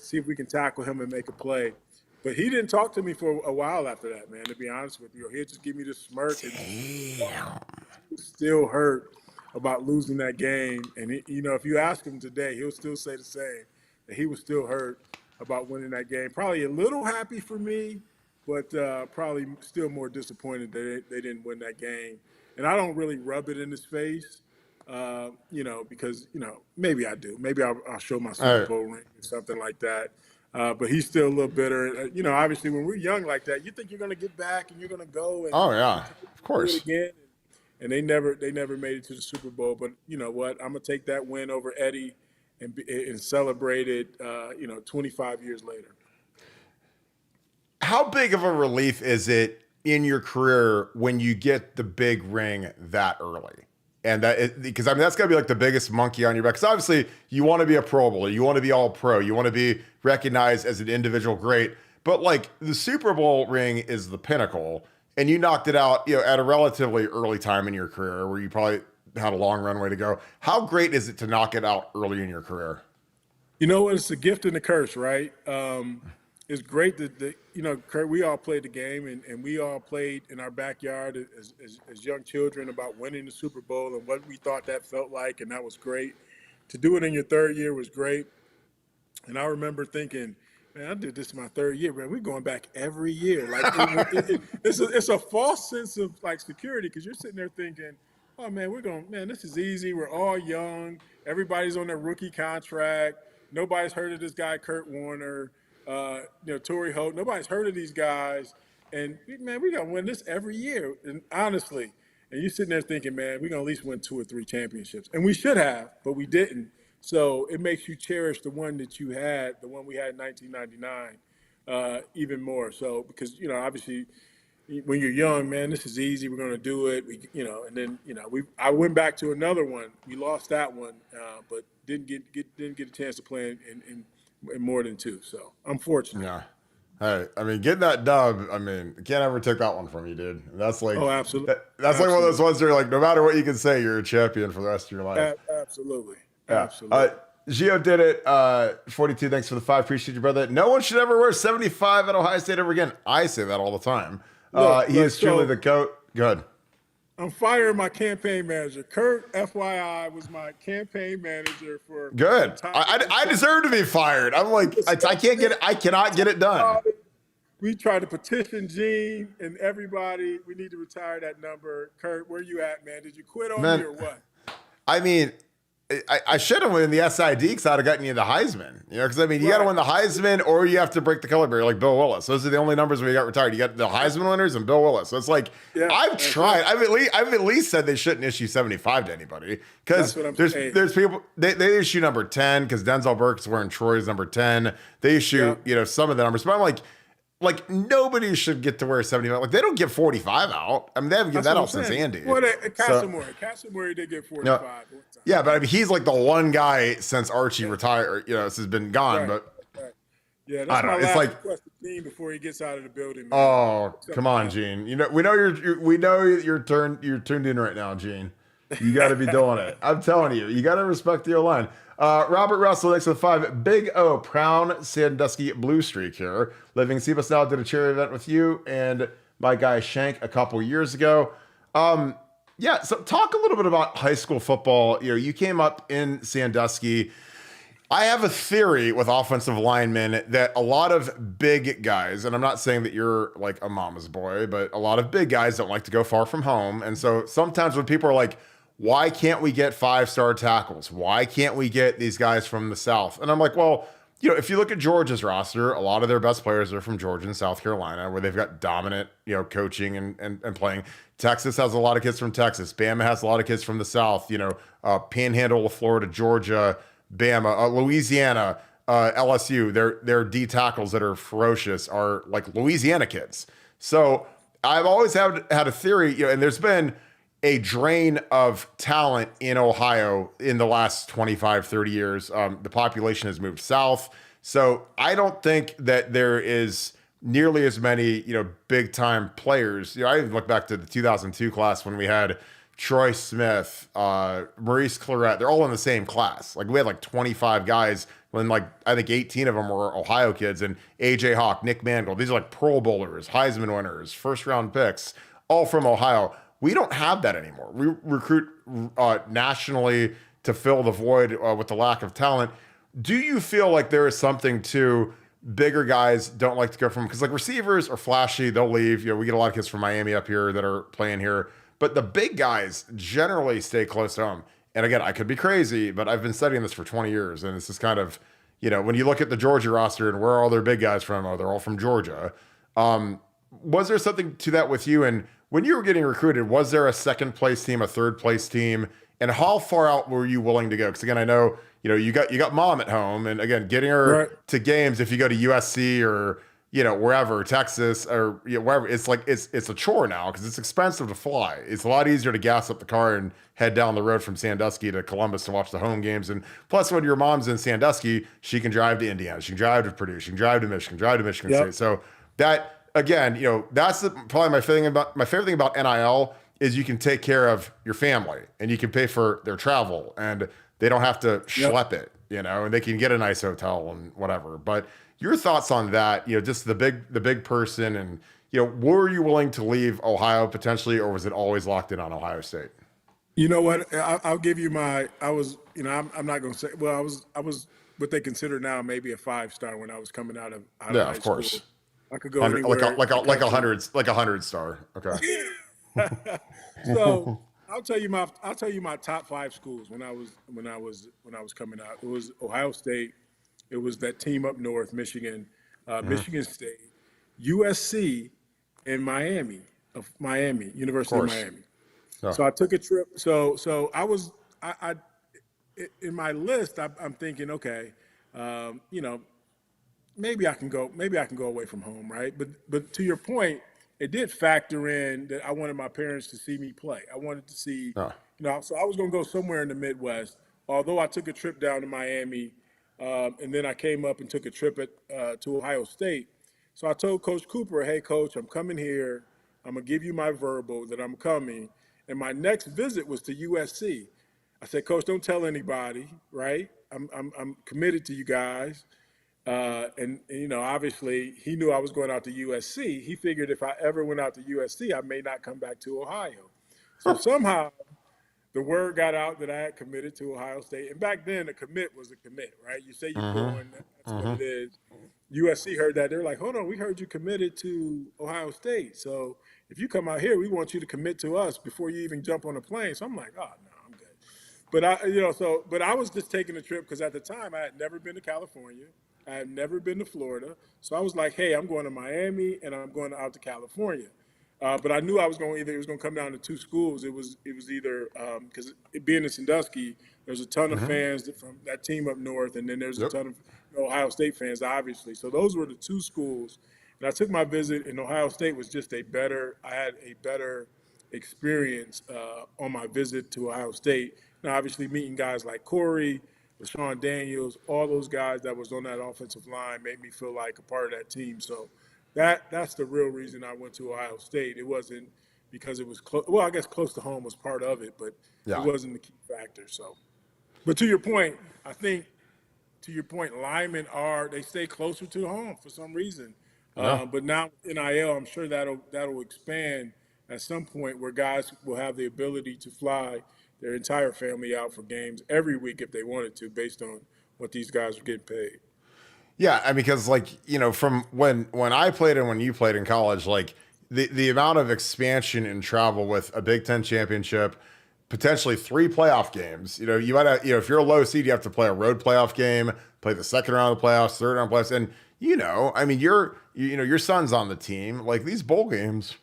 see if we can tackle him and make a play. But he didn't talk to me for a while after that, man, to be honest with you. He'll just give me this smirk. And he was still hurt about losing that game. And, if you ask him today, he'll still say the same, that he was still hurt about winning that game. Probably a little happy for me, but probably still more disappointed that they didn't win that game. And I don't really rub it in his face, because, maybe I do. Maybe I'll show my Super Bowl ring or something like that. But he's still a little bitter. Obviously, when we're young like that, you think you're going to get back and you're going to go. And oh, yeah, of course. Again. And they never made it to the Super Bowl. But you know what? I'm going to take that win over Eddie and celebrate it, 25 years later. How big of a relief is it in your career when you get the big ring that early? And because that's got to be like the biggest monkey on your back. Because obviously you want to be a Pro Bowler, you want to be all pro, you want to be recognized as an individual great. But like the Super Bowl ring is the pinnacle, and you knocked it out, at a relatively early time in your career where you probably had a long runway to go. How great is it to knock it out early in your career? You know what? It's a gift and a curse, right? It's great that Kurt, we all played the game, and we all played in our backyard as young children about winning the Super Bowl and what we thought that felt like, and that was great. To do it in your third year was great. And I remember thinking, man, I did this in my third year, man. We're going back every year. Like it's a false sense of like security, because you're sitting there thinking, oh man, this is easy. We're all young. Everybody's on their rookie contract. Nobody's heard of this guy, Kurt Warner. Torrey Holt. Nobody's heard of these guys. And, man, we're going to win this every year. And honestly, and you're sitting there thinking, man, we're going to at least win 2 or 3 championships. And we should have, but we didn't. So it makes you cherish the one that you had, the one we had in 1999, even more. So because, obviously, when you're young, man, this is easy. We're going to do it. And then, I went back to another one. We lost that one, but didn't get a chance to play in more than 2, so I'm fortunate. Yeah. Hey, getting that dub, can't ever take that one from you, dude. That's like, oh, absolutely. That's like one of those ones where like, no matter what you can say, you're a champion for the rest of your life. Absolutely. Yeah. Absolutely. Gio did it. 42. Thanks for the 5. Appreciate you, brother. No one should ever wear 75 at Ohio State ever again. I say that all the time. He is truly the GOAT. Good. I'm firing my campaign manager. Kurt, FYI, was my campaign manager for. Good. I deserve to be fired. I'm like, I can't get it. I cannot get it done. We tried to petition Gene and everybody. We need to retire that number. Kurt, where you at, man? Did you quit on me or what? I should have won the SID because I'd have gotten you the Heisman. Because you got to win the Heisman or you have to break the color barrier like Bill Willis. Those are the only numbers where you got retired. You got the Heisman winners and Bill Willis. So it's like, I've tried. I've at least said they shouldn't issue 75 to anybody, because there's people they issue number 10 because Denzel Burke's wearing Troy's number 10. They issue some of the numbers, but I'm like, like nobody should get to wear 75. Like they don't give 45 out. I mean, they haven't given That's that what I'm out since saying. Andy. Well, So, Casamore did get you know, 45 one time. yeah, but I mean, he's like the one guy since Archie retired, this has been gone. Right. But Right. Yeah, I that's don't my know. It's last like, request to Gene before he gets out of the building, man. oh, come on, Gene. We know you're tuned in right now, Gene. You got to be doing it. I'm telling you, you got to respect the O-line. Robert Russell next to the 5. Big O, Proud Sandusky Blue Streak here. Living Sebas now did a charity event with you and my guy Shank a couple years ago. Yeah, so talk a little bit about high school football. You came up in Sandusky. I have a theory with offensive linemen that a lot of big guys, and I'm not saying that you're like a mama's boy, but a lot of big guys don't like to go far from home. And so sometimes when people are like, why can't we get 5-star tackles? Why can't we get these guys from the South? And I'm like, well, if you look at Georgia's roster, a lot of their best players are from Georgia and South Carolina, where they've got dominant, coaching and playing. Texas has a lot of kids from Texas. Bama has a lot of kids from the South, Panhandle of Florida, Georgia, Bama, Louisiana, LSU, their D tackles that are ferocious are like Louisiana kids. So I've always had a theory, and there's been a drain of talent in Ohio in the last 25, 30 years. The population has moved south. So I don't think that there is nearly as many, big time players. I even look back to the 2002 class when we had Troy Smith, Maurice Claret, they're all in the same class. Like we had like 25 guys when I think 18 of them were Ohio kids, and AJ Hawk, Nick Mangold. These are like Pro Bowlers, Heisman winners, first round picks, all from Ohio. We don't have that anymore. We recruit nationally to fill the void with the lack of talent. Do you feel like there is something to bigger guys don't like to go from, because like receivers are flashy, they'll leave. We get a lot of kids from Miami up here that are playing here. But the big guys generally stay close to home. And again, I could be crazy, but I've been studying this for 20 years. And this is kind of, when you look at the Georgia roster and where are all their big guys from, they're all from Georgia. Was there something to that with you? And when you were getting recruited, was there a second place team, a third place team? And how far out were you willing to go? Because again, I know, you got mom at home. And again, getting her to games, if you go to USC or, wherever, Texas or wherever, it's like, it's a chore now because it's expensive to fly. It's a lot easier to gas up the car and head down the road from Sandusky to Columbus to watch the home games. And plus when your mom's in Sandusky, she can drive to Indiana, she can drive to Purdue, she can drive to Michigan State. So that, again, that's probably my favorite thing about NIL is you can take care of your family and you can pay for their travel and they don't have to schlep it, and they can get a nice hotel and whatever. But your thoughts on that, just the big person and, were you willing to leave Ohio potentially, or was it always locked in on Ohio State? You know what? I'll give you I'm not going to say, well, I was what they consider now maybe a 5-star when I was coming out of high of course. school. I could go anywhere. Like a 100-star. Okay. So I'll tell you my top 5 schools when I was coming out. It was Ohio State. It was that team up north, Michigan, Michigan State, USC, and Miami, University of Miami. Oh. So I took a trip. So I was in my list. I'm thinking, okay, maybe I can go away from home, right? But to your point, it did factor in that I wanted my parents to see me play. I wanted to see, so I was going to go somewhere in the Midwest. Although I took a trip down to Miami, and then I came up and took a trip to Ohio State. So I told Coach Cooper, hey, Coach, I'm coming here. I'm going to give you my verbal that I'm coming. And my next visit was to USC. I said, Coach, don't tell anybody, right? I'm committed to you guys. And obviously he knew I was going out to USC. He figured if I ever went out to USC, I may not come back to Ohio. So somehow the word got out that I had committed to Ohio State. And back then, a commit was a commit, right? You say you're going, that's what it is. USC heard that. They're like, hold on, we heard you committed to Ohio State. So if you come out here, we want you to commit to us before you even jump on a plane. So I'm like, oh, no, I'm good. But I was just taking a trip because at the time I had never been to California. I had never been to Florida. So I was like, hey, I'm going to Miami and I'm going out to California. But I knew it was going to come down to 2 schools. It was either because being in Sandusky, there's a ton of fans from that team up north, and then there's a ton of Ohio State fans, obviously. So those were the 2 schools. And I took my visit, and Ohio State was just I had a better experience on my visit to Ohio State. Now, obviously, meeting guys like Corey, LaShawn Daniels, all those guys that was on that offensive line made me feel like a part of that team. So that's the real reason I went to Ohio State. It wasn't because it was close. Well, I guess close to home was part of it, but it Yeah. wasn't the key factor. So, but to your point, I think linemen they stay closer to home for some reason. Yeah. But now NIL, I'm sure that'll expand at some point where guys will have the ability to fly their entire family out for games every week if they wanted to, based on what these guys are getting paid. Yeah, I mean, because like from when I played and when you played in college, like the amount of expansion and travel with a Big Ten championship, potentially 3 playoff games. You might have, if you're a low seed, you have to play a road playoff game, play the second round of the playoffs, third round of playoffs, and I mean, your son's on the team. Like these bowl games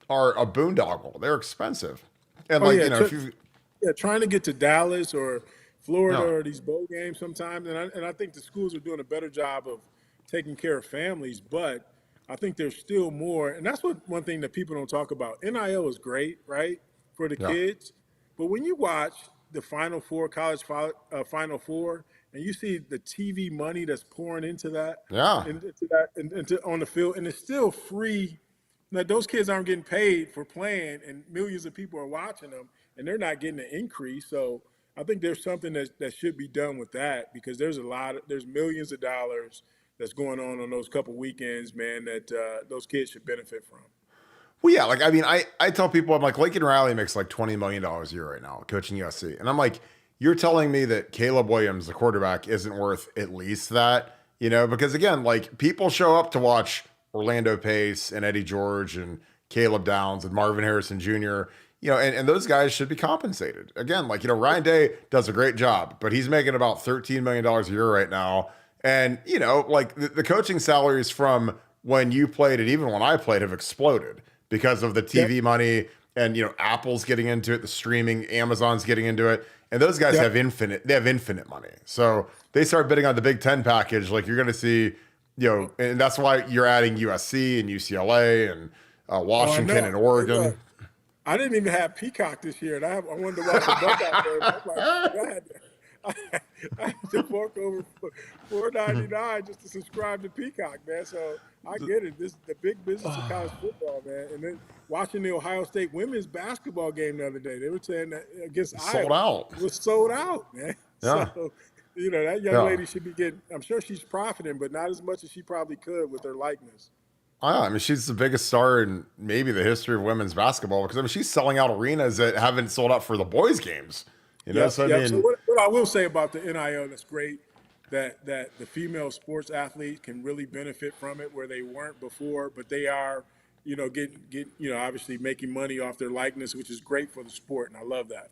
are a boondoggle. They're expensive, and if you trying to get to Dallas or Florida no. or these bowl games sometimes, and I think the schools are doing a better job of taking care of families, but I think there's still more, and that's one thing that people don't talk about. NIL is great, right, for the kids, but when you watch the Final Four, Final Four, and you see the TV money that's pouring into that, on the field, and it's still free. Now, those kids aren't getting paid for playing, and millions of people are watching them, and they're not getting an increase. So I think there's something that should be done with that, because there's millions of dollars that's going on those couple weekends, man, that those kids should benefit from. Well, yeah, like I mean, I tell people, I'm like, Lincoln Riley makes like $20 million a year right now coaching USC, and I'm like, you're telling me that Caleb Williams, the quarterback, isn't worth at least that, because again, like people show up to watch Orlando Pace and Eddie George and Caleb Downs and Marvin Harrison Jr., and those guys should be compensated. Again, like, Ryan Day does a great job, but he's making about $13 million a year right now. And, like the coaching salaries from when you played and even when I played have exploded because of the TV money and, Apple's getting into it, the streaming, Amazon's getting into it. And those guys have infinite money. So they start bidding on the Big Ten package. Like you're going to see, and that's why you're adding USC and UCLA and Washington and Oregon. I didn't even have Peacock this year, and I wanted to watch the Buckeye game. I'm like, I had to fork over $4.99 just to subscribe to Peacock, man. So I get it. This is the big business of college football, man. And then watching the Ohio State women's basketball game the other day, they were saying that against Iowa, it was sold out, man. Yeah. So, that young lady should be getting, I'm sure she's profiting, but not as much as she probably could with her likeness. I mean, she's the biggest star in maybe the history of women's basketball because, I mean, she's selling out arenas that haven't sold out for the boys' games. So what I will say about the NIL that's great, that the female sports athletes can really benefit from it where they weren't before, but they are, getting obviously making money off their likeness, which is great for the sport, and I love that.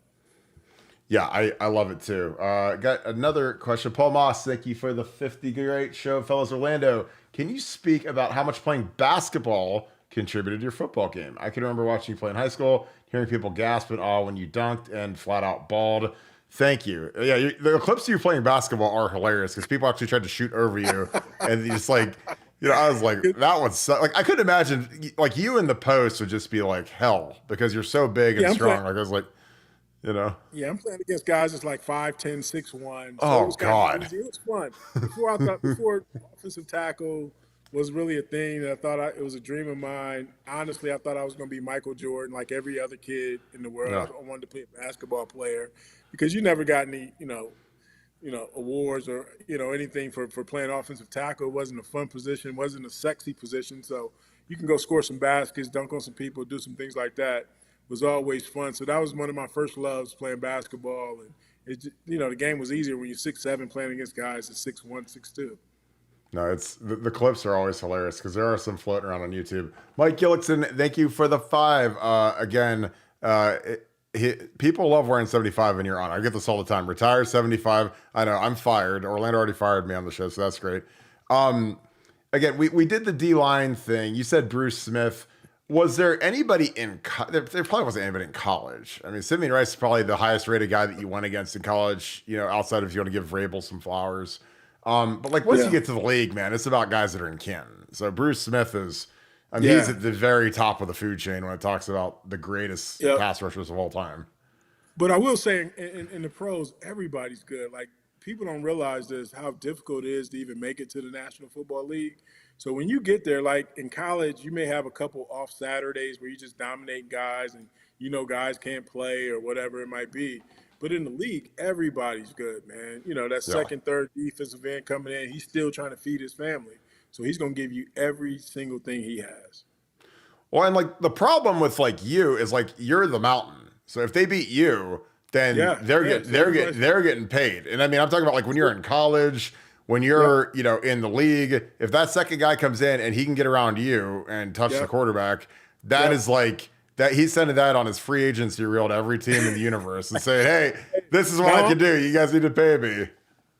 Yeah, I love it too. Got another question. Paul Moss, thank you for the 50 great show, fellas. Orlando, can you speak about how much playing basketball contributed to your football game? I can remember watching you play in high school, hearing people gasp in awe when you dunked and flat out balled. Thank you. Yeah, the clips of you playing basketball are hilarious because people actually tried to shoot over you, and you just like, I was like, that was like I couldn't imagine like you in the post would just be like hell because you're so big and strong. Like I was like. Yeah, I'm playing against guys that's like 5'10", 6'1". Oh, God. It was fun. Before offensive tackle was really a thing, I thought it was a dream of mine. Honestly, I thought I was going to be Michael Jordan like every other kid in the world. Yeah. I wanted to be a basketball player because you never got any, awards or, anything for playing offensive tackle. It wasn't a fun position. It wasn't a sexy position. So you can go score some baskets, dunk on some people, do some things like that. Was always fun. So that was one of my first loves, playing basketball. And the game was easier when you're 6'7", playing against guys at 6'1", 6'2". No, it's the clips are always hilarious because there are some floating around on YouTube. Mike Gillickson, thank you for the 5. Again, people love wearing 75 in your honor. I get this all the time. Retire 75. I know I'm fired. Orlando already fired me on the show, so that's great. Again, we did the D-line thing. You said Bruce Smith. Was there anybody there probably wasn't anybody in college. I mean, Simeon Rice is probably the highest rated guy that you went against in college, outside of if you want to give Vrabel some flowers. But like once you Yeah. get to the league, man, it's about guys that are in Canton. So Bruce Smith is, I mean, he's Yeah. at the very top of the food chain when it talks about the greatest Yep. pass rushers of all time. But I will say, in the pros, everybody's good. Like people don't realize this how difficult it is to even make it to the National Football League. So when you get there, like in college, you may have a couple off Saturdays where you just dominate guys, and guys can't play or whatever it might be. But in the league, everybody's good, man. That Yeah. second, third defensive end coming in, he's still trying to feed his family. So he's gonna give you every single thing he has. Well, and like the problem with like you is like you're the mountain. So if they beat you, then Yeah, they're yeah, getting they're getting paid. And I mean, I'm talking about like when you're in college, when you're in the league. If that second guy comes in and he can get around you and touch the quarterback, that is like that. He's sending that on his free agency reel to every team in the universe and saying, "Hey, this is what I can do. You guys need to pay me."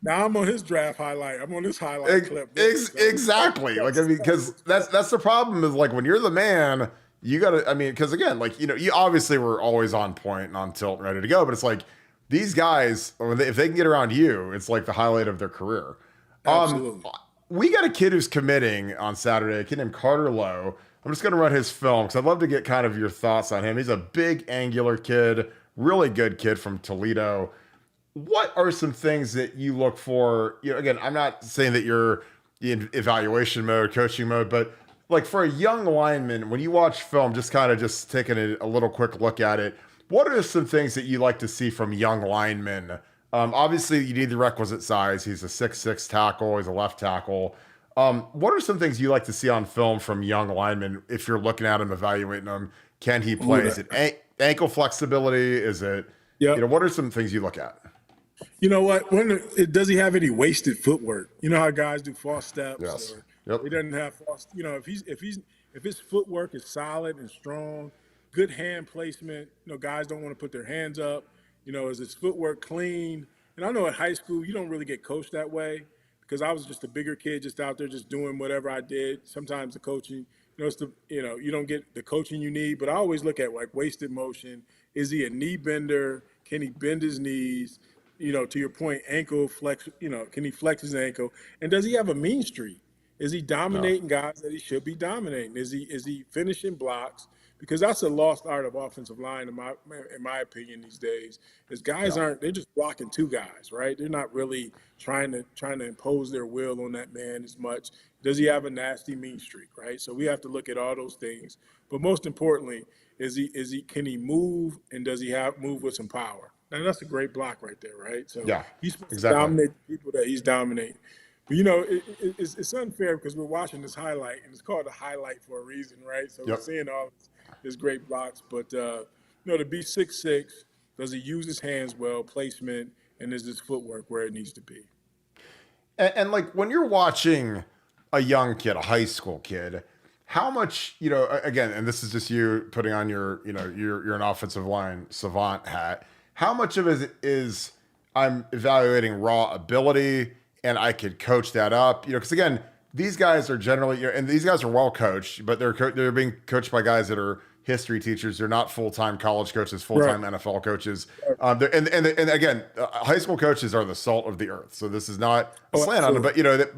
Now I'm on his draft highlight. I'm on this highlight clip. Exactly. Like I mean, because that's the problem is like when you're the man, you gotta. I mean, because again, like you obviously were always on point and on tilt, and ready to go. But it's like these guys, if they can get around you, it's like the highlight of their career. Absolutely. We got a kid who's committing on Saturday. A kid named Carter Lowe. I'm just gonna run his film because I'd love to get kind of your thoughts on him. He's a big, angular kid, really good kid from Toledo. What are some things that you look for? Again, I'm not saying that you're in evaluation mode, coaching mode, but like for a young lineman, when you watch film, just taking a little quick look at it, what are some things that you like to see from young linemen? Obviously, you need the requisite size. He's a 6'6" tackle. He's a left tackle. What are some things you like to see on film from young linemen if you're looking at him, evaluating him? Can he play? Is it ankle flexibility? Is it, what are some things you look at? You know what? Does he have any wasted footwork? You know how guys do false steps, Yes. Or he doesn't have false. If his footwork is solid and strong, good hand placement. Guys don't want to put their hands up. Is his footwork clean? And I know at high school you don't really get coached that way because I was just a bigger kid, just out there, just doing whatever I did. Sometimes the coaching, you don't get the coaching you need. But I always look at like wasted motion. Is he a knee bender? Can he bend his knees? To your point, ankle flex, can he flex his ankle? And does he have a mean streak? Is he dominating guys that he should be dominating? Is he finishing blocks? Because that's a lost art of offensive line, in my opinion, these days. Is guys they're just blocking two guys, right? They're not really trying to impose their will on that man as much. Does he have a nasty mean streak, right? So we have to look at all those things. But most importantly, can he move, and does he move with some power? Now, that's a great block right there, right? So he's supposed to dominate the people that he's dominating. But, it's unfair because we're watching this highlight, and it's called a highlight for a reason, right? So we're seeing all his great blocks. But, to be 6'6", does he use his hands well, placement, and is his footwork where it needs to be? And like when you're watching a young kid, a high school kid, how much, again, and this is just you putting on your, you're an offensive line savant hat. How much of it is I'm evaluating raw ability and I could coach that up? Because again, these guys are generally, and these guys are well coached, but they're being coached by guys that are history teachers. They're not full-time college coaches, full-time NFL coaches. And again, high school coaches are the salt of the earth. So this is not a slant on them,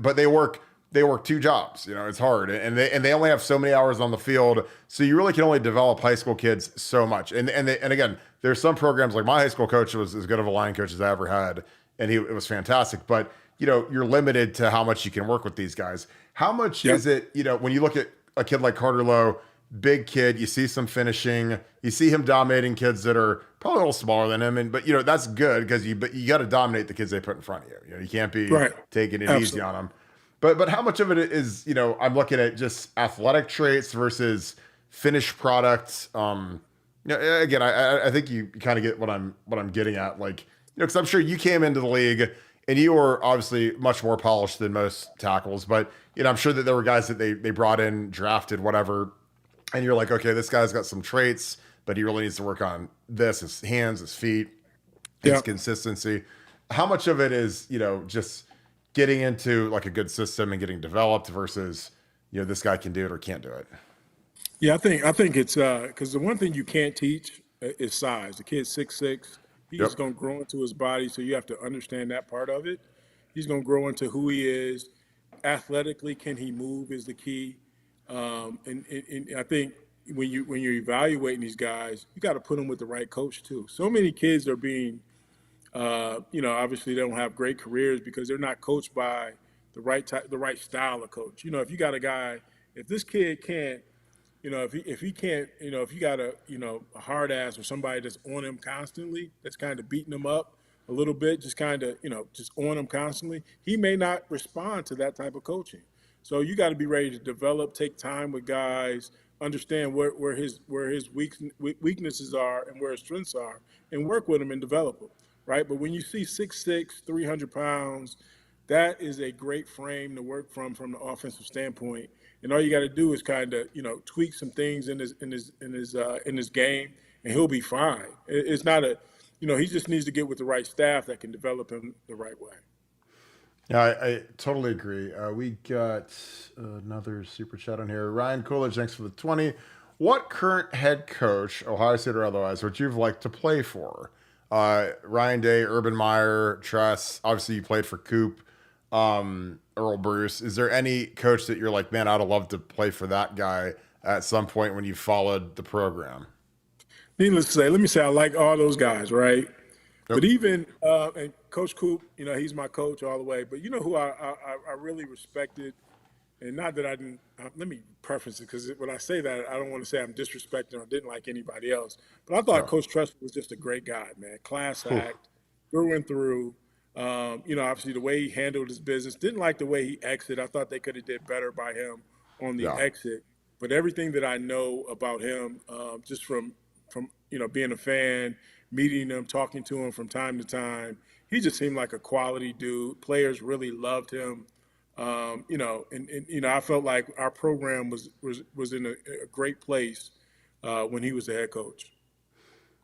but they work two jobs. It's hard, and they only have so many hours on the field. So you really can only develop high school kids so much. And again, there's some programs like my high school coach was as good of a line coach as I ever had, and it was fantastic. But you're limited to how much you can work with these guys. How much is it? When you look at a kid like Carter Lowe, big kid, you see some finishing, you see him dominating kids that are probably a little smaller than him, but that's good because you got to dominate the kids they put in front of you. You can't be taking it easy on them. But how much of it is, I'm looking at just athletic traits versus finished product. Again, I think you kind of get what I'm getting at. Like, because I'm sure you came into the league and you were obviously much more polished than most tackles, but I'm sure that there were guys that they brought in, drafted, whatever, and you're like, okay, this guy's got some traits, but he really needs to work on this, his hands, his feet, his consistency. How much of it is, just getting into like a good system and getting developed versus, this guy can do it or can't do it? Yeah, I think it's because the one thing you can't teach is size. The kid's 6'6". He's going to grow into his body, so you have to understand that part of it. He's going to grow into who he is. Athletically, can he move is the key. And I think when you're evaluating these guys, you got to put them with the right coach too. So many kids are being, obviously they don't have great careers because they're not coached by the right style of coach. If you got a guy, if this kid can't, if he can't, if you got a hard ass or somebody that's on him constantly, that's kind of beating him up a little bit, just kind of, just on him constantly, he may not respond to that type of coaching. So you got to be ready to develop, take time with guys, understand where his weaknesses are and where his strengths are, and work with him and develop them, right? But when you see 6'6", 300 pounds, that is a great frame to work from the offensive standpoint. And all you got to do is kind of, tweak some things in his game, and he'll be fine. It's not he just needs to get with the right staff that can develop him the right way. Yeah, I totally agree. We got another super chat on here. Ryan Coolidge, thanks for the 20. What current head coach, Ohio State or otherwise, would you like to play for? Ryan Day, Urban Meyer, Tress. Obviously, you played for Coop. Earl Bruce. Is there any coach that you're like, man, I'd love to play for that guy at some point when you followed the program? Needless to say, let me say I like all those guys, right? Yep. But even and Coach Coop, he's my coach all the way. But who I really respected, and not that I didn't. Let me preface it because when I say that, I don't want to say I'm disrespecting or didn't like anybody else. But I thought Coach Tress was just a great guy, man. Class act, through and through. Obviously the way he handled his business, didn't like the way he exited. I thought they could have did better by him on the exit. But everything that I know about him, just from being a fan, meeting him, talking to him from time to time, he just seemed like a quality dude. Players really loved him. I felt like our program was in a great place when he was the head coach.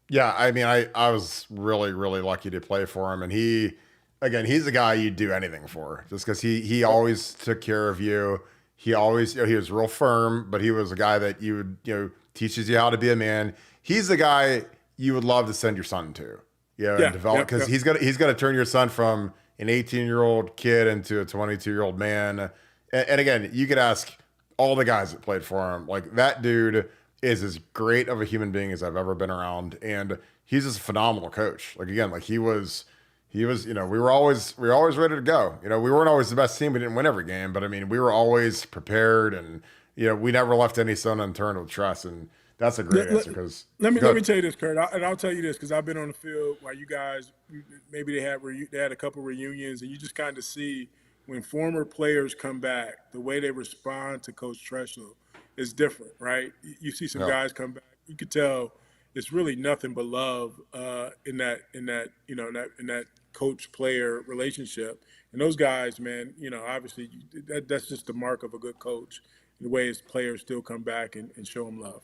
Yeah, I mean, I was really, really lucky to play for him, and he's a guy you'd do anything for, just because he always took care of you. He always, he was real firm, but he was a guy that you would, teaches you how to be a man. He's the guy you would love to send your son to, and develop, because he's gonna turn your son from an 18-year-old kid into a 22-year-old man. And again, you could ask all the guys that played for him. Like, that dude is as great of a human being as I've ever been around, and he's just a phenomenal coach. Like, again, like he was, we were always ready to go. We weren't always the best team. We didn't win every game, but I mean, we were always prepared, and we never left any stone unturned with Tress. And that's a great answer. Because let me tell you this, Kurt, and I'll tell you this because I've been on the field while you guys maybe they had a couple reunions, and you just kind of see when former players come back, the way they respond to Coach Tressel is different, right? You see some guys come back, you could tell it's really nothing but love in that coach player relationship. And those guys, man, obviously that's just the mark of a good coach, the way his players still come back and show him love.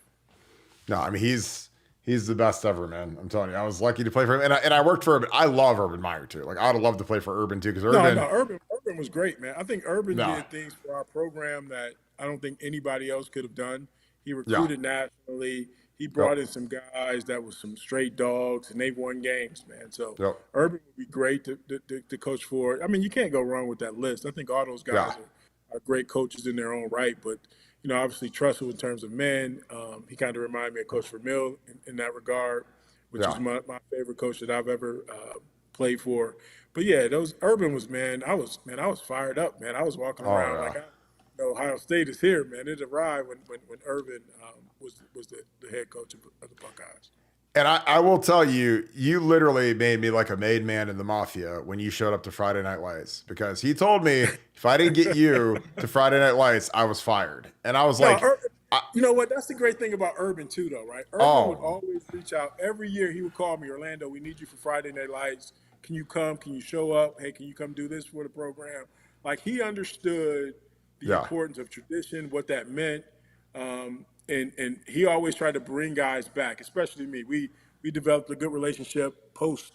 No, I mean, he's the best ever, man. I'm telling you, I was lucky to play for him, and I worked for Urban. I love Urban Meyer too. Like, I'd love to play for Urban too, because Urban was great, man. I think Urban did things for our program that I don't think anybody else could have done. He recruited nationally. He brought in some guys that was some straight dogs, and they've won games, man. So Urban would be great to coach for. I mean, you can't go wrong with that list. I think all those guys are great coaches in their own right, but obviously Tressel in terms of men, he kind of reminded me of Coach Vermeil in that regard, which is my favorite coach that I've ever played for. But yeah, Urban was, I was fired up, man. I was walking around like, Ohio State is here, man. It arrived when Urban was the head coach of the Buckeyes. And I will tell you, you literally made me like a made man in the Mafia when you showed up to Friday Night Lights, because he told me if I didn't get you to Friday Night Lights, I was fired. And I was like, Urban, you know what? That's the great thing about Urban too, though, right? Urban would always reach out. Every year he would call me, Orlando, we need you for Friday Night Lights. Can you come? Can you show up? Hey, can you come do this for the program? Like, he understood the importance of tradition, what that meant. And he always tried to bring guys back, especially me. We developed a good relationship post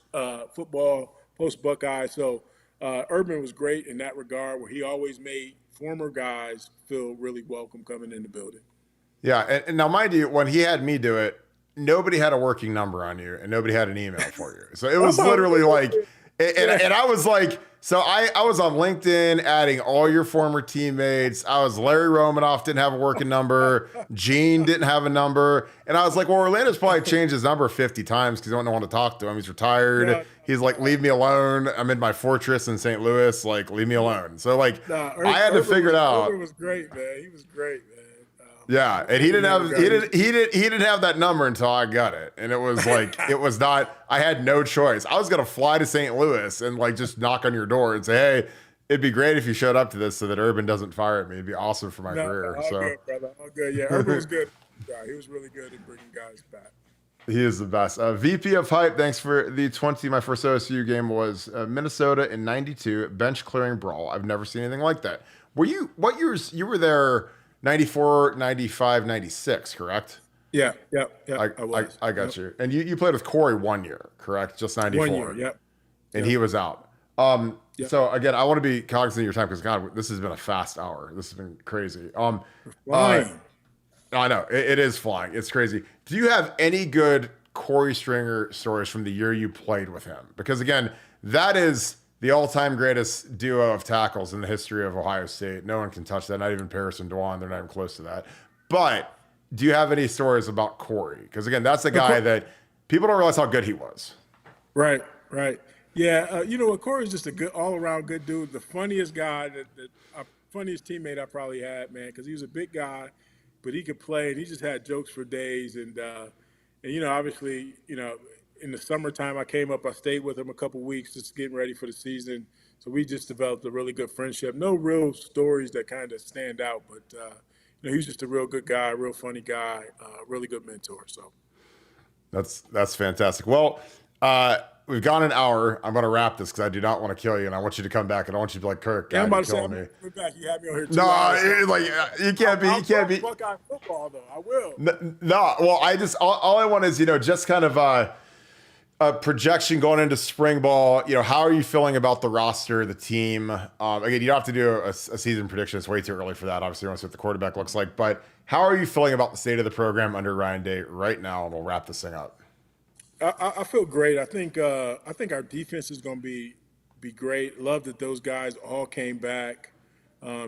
football, post Buckeye. So Urban was great in that regard, where he always made former guys feel really welcome coming in the building. Yeah, and now mind you, when he had me do it, nobody had a working number on you, and nobody had an email for you. So it was literally like, And I was like, so I was on LinkedIn adding all your former teammates. I was Larry Romanoff didn't have a working number. Gene didn't have a number. And I was like, well, Orlando's probably changed his number 50 times because he don't want to talk to him. He's retired. No, He's like, leave me alone. I'm in my fortress in St. Louis. Like, leave me alone. So like, I had to figure it out. Urban was great, man. He was great, man. Yeah, and he didn't have that number until I got it, and it was like it was not. I had no choice. I was gonna fly to St. Louis and like just knock on your door and say, "Hey, it'd be great if you showed up to this so that Urban doesn't fire at me. It'd be awesome for my career." All good, brother. All good. Yeah, Urban was good. He was really good at bringing guys back. He is the best. VP of Hype, thanks for the 20. My first OSU game was Minnesota in '92, bench clearing brawl. I've never seen anything like that. What years you were there? 94, 95, 96, correct? Yeah. I got you. And you played with Corey 1 year, correct? Just 94. 1 year, yep. And he was out. So again, I want to be cognizant of your time because God, this has been a fast hour. This has been crazy. Flying. I know it is flying. It's crazy. Do you have any good Corey Stringer stories from the year you played with him? Because again, that is the all-time greatest duo of tackles in the history of Ohio State. No one can touch that. Not even Paris and Dwan. They're not even close to that. But do you have any stories about Corey? Because again, that's a guy that people don't realize how good he was. Right. Yeah, you know what? Corey's just a good, all-around good dude. The funniest guy, funniest teammate I probably had, man, because he was a big guy, but he could play, and he just had jokes for days. And you know, obviously, you know, in the summertime, I came up. I stayed with him a couple weeks, just getting ready for the season. So we just developed a really good friendship. No real stories that kind of stand out, but you know, he's just a real good guy, real funny guy, really good mentor. So that's fantastic. Well, we've gone an hour. I'm going to wrap this because I do not want to kill you, and I want you to come back, and I want you to be like, Kirk, I'm about to say, me. We're back. You have me on here. You can't be. You can't be. Buckeye football, though. I will. No. Well, all I want is, you know, just kind of a projection going into spring ball. You know, how are you feeling about the roster, the team? Again, you don't have to do a season prediction. It's way too early for that. Obviously, you want to see what the quarterback looks like. But how are you feeling about the state of the program under Ryan Day right now? And we'll wrap this thing up. I feel great. I think our defense is going to be great. Love that those guys all came back.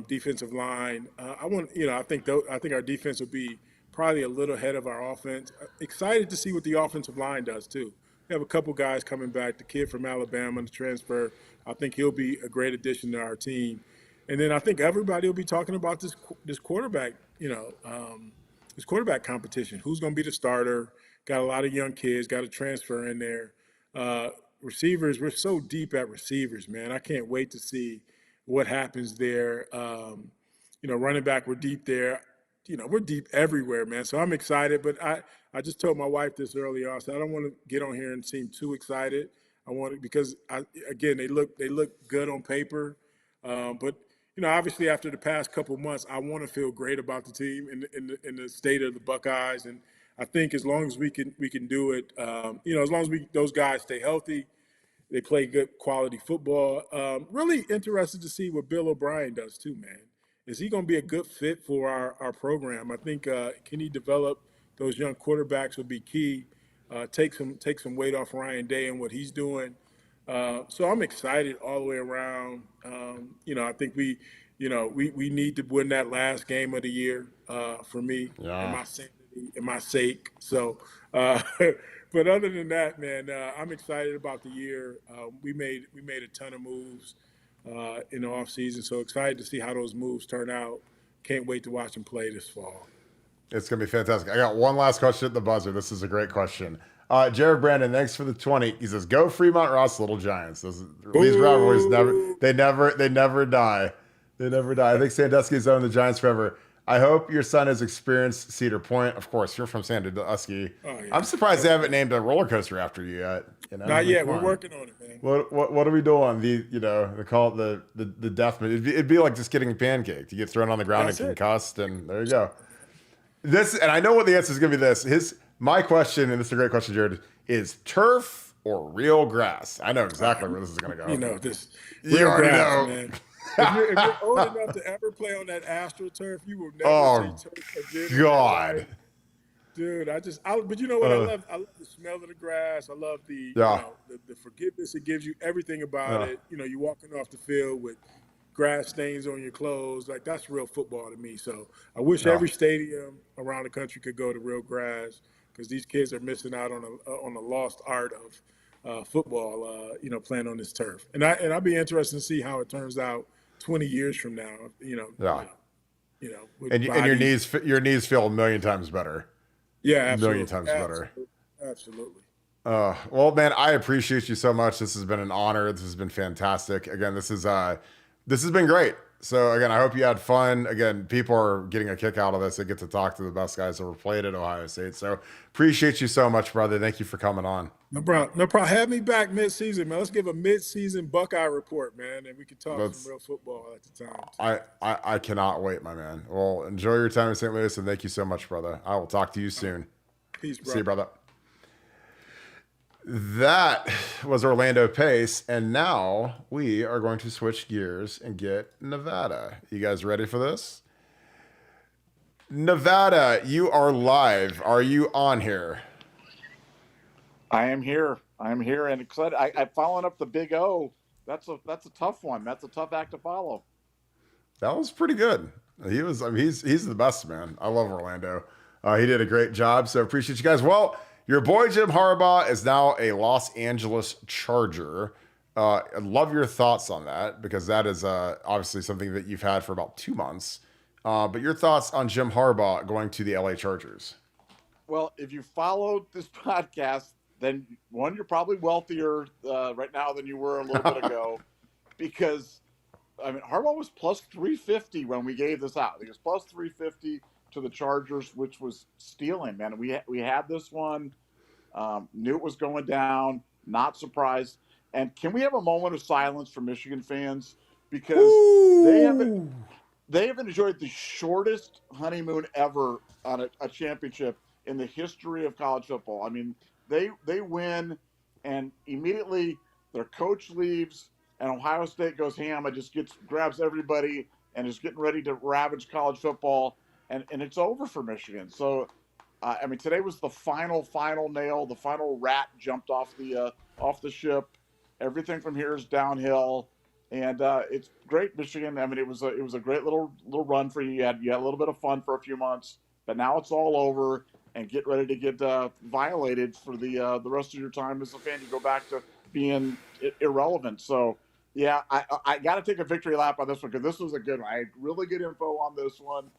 Defensive line. I think our defense will be probably a little ahead of our offense. Excited to see what the offensive line does too. We have a couple guys coming back. The kid from Alabama, the transfer. I think he'll be a great addition to our team. And then I think everybody will be talking about this quarterback. You know, this quarterback competition. Who's going to be the starter? Got a lot of young kids, got a transfer in there. Receivers, we're so deep at receivers, man. I can't wait to see what happens there. You know, running back, we're deep there. You know, we're deep everywhere, man. So I'm excited, but I just told my wife this early on. I said, I don't want to get on here and seem too excited. I want it because, again, they look good on paper. But, you know, obviously after the past couple months, I want to feel great about the team in the state of the Buckeyes. And I think as long as we can do it, you know, as long as those guys stay healthy, they play good quality football. Really interested to see what Bill O'Brien does too, man. Is he going to be a good fit for our program? I think can he develop those young quarterbacks will be key. Take some weight off Ryan Day and what he's doing. So I'm excited all the way around. You know, I think we need to win that last game of the year for me and my sanity and my sake. So, but other than that, man, I'm excited about the year. We made a ton of moves in the offseason, so excited to see how those moves turn out. Can't wait to watch them play this fall. It's going to be fantastic. I got one last question at the buzzer. This is a great question. Jared Brandon, thanks for the 20. He says, "Go Fremont Ross, Little Giants." These rivalries never die. They never die. I think Sandusky's owned the Giants forever. I hope your son has experienced Cedar Point. Of course, you're from Sandusky. Oh, yeah. I'm surprised they haven't named a roller coaster after you yet. You know? Not yet. We're working on it, man. What are we doing? They call it the death. It'd be like just getting pancaked. You get thrown on the ground and concussed, and there you go. And I know what the answer is going to be. My question, and this is a great question, Jared, is turf or real grass? I know exactly where this is going to go. You know this. You already know. Man. If you're old enough to ever play on that AstroTurf, you will never see turf again. God. Dude, but you know what I love? I love the smell of the grass. I love the forgiveness. It gives you everything about Uh, it. You walking off the field with grass stains on your clothes. Like, that's real football to me. So I wish no. every stadium around the country could go to real grass, because these kids are missing out on a lost art of football. Playing on this turf. And I'd be interested to see how it turns out 20 years from now. Yeah. With And bodies. your knees feel a million times better. Yeah, A million absolutely, times better. absolutely. Well, man, I appreciate you so much. This has been an honor. This has been fantastic. Again, this has been great. So again, I hope you had fun. Again, people are getting a kick out of this. They get to talk to the best guys that ever played at Ohio State. So appreciate you so much, brother. Thank you for coming on. No problem. No problem. Have me back mid-season, man. Let's give a mid-season Buckeye report, man, and we can talk some real football at the time. I cannot wait, my man. Well, enjoy your time in St. Louis, and thank you so much, brother. I will talk to you soon. Peace, brother. See you, brother. That was Orlando Pace, and now we are going to switch gears and get Nevada. You guys ready for this? Nevada, you are live. Are you on here? I am here. I'm here and excited. I following up the Big O. That's a tough one. That's a tough act to follow. That was pretty good. He's the best, man. I love Orlando. He did a great job. So appreciate you guys. Well, your boy Jim Harbaugh is now a Los Angeles Charger. I love your thoughts on that, because that is obviously something that you've had for about 2 months. But your thoughts on Jim Harbaugh going to the LA Chargers? Well, if you followed this podcast, then one, you're probably wealthier right now than you were a little bit ago, because Harbaugh was plus 350 when we gave this out. He was plus 350 to the Chargers, which was stealing, man. We had this one, knew it was going down, not surprised. And can we have a moment of silence for Michigan fans, because they haven't enjoyed the shortest honeymoon ever on a championship in the history of college football. I mean, they win, and immediately their coach leaves, and Ohio State goes ham and just grabs everybody and is getting ready to ravage college football, and it's over for Michigan. So, today was the final nail. The final rat jumped off the ship. Everything from here is downhill, and it's great, Michigan. It was a great little run for you. You had a little bit of fun for a few months, but now it's all over. And get ready to get violated for the rest of your time as a fan. You go back to being irrelevant. So, yeah, I got to take a victory lap on this one, because this was a good one. I had really good info on this one.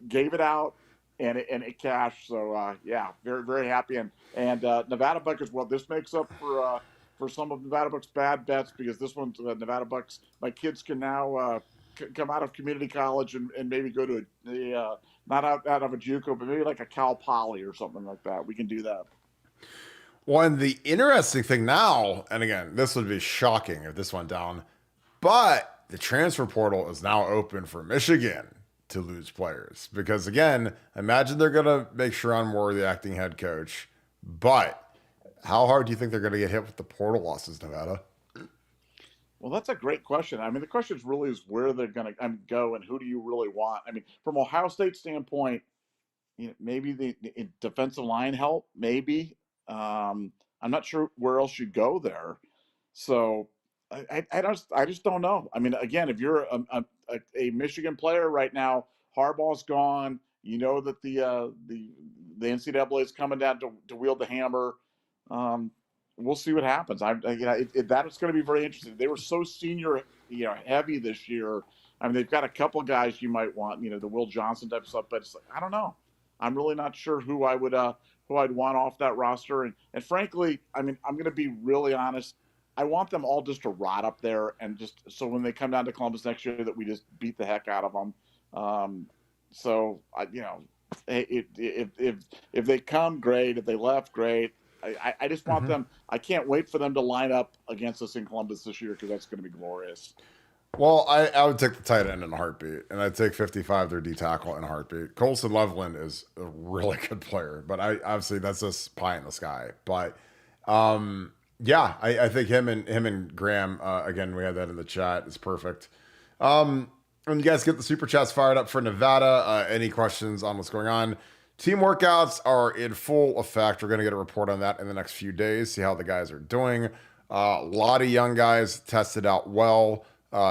Gave it out, and it cashed. So, yeah, very, very happy. And Nevadabuck as well. This makes up for some of Nevadabuck's bad bets, because this one's Nevadabuck's. My kids can now come out of community college and maybe go to not out of a JUCO, but maybe like a Cal Poly or something like that. We can do that. Well, and the interesting thing now, and again, this would be shocking if this went down, but the transfer portal is now open for Michigan to lose players, because again, imagine they're going to make Sharon Moore the acting head coach, but how hard do you think they're going to get hit with the portal losses, Nevada? Well, that's a great question. The question is really where they're going to go, and who do you really want? From Ohio State standpoint, maybe the defensive line help, maybe. I'm not sure where else you go there. So I just don't know. Again, if you're a Michigan player right now, Harbaugh's gone. You know that the NCAA is coming down to wield the hammer. We'll see what happens. That's going to be very interesting. They were so senior, heavy this year. They've got a couple guys you might want, the Will Johnson type stuff, but it's like, I don't know. I'm really not sure who I'd want off that roster. And frankly, I'm going to be really honest. I want them all just to rot up there, and just so when they come down to Columbus next year, that we just beat the heck out of them. If they come, great. If they left, great. I just want them. I can't wait for them to line up against us in Columbus this year, because that's going to be glorious. Well, I would take the tight end in a heartbeat, and I'd take 55 their D tackle in a heartbeat. Colson Loveland is a really good player, but obviously that's just pie in the sky. But yeah, I think him and Graham, again, we had that in the chat, is perfect. And you guys get the super chats fired up for Nevada. Any questions on what's going on? Team workouts are in full effect. We're going to get a report on that in the next few days, see how the guys are doing. A lot of young guys tested out well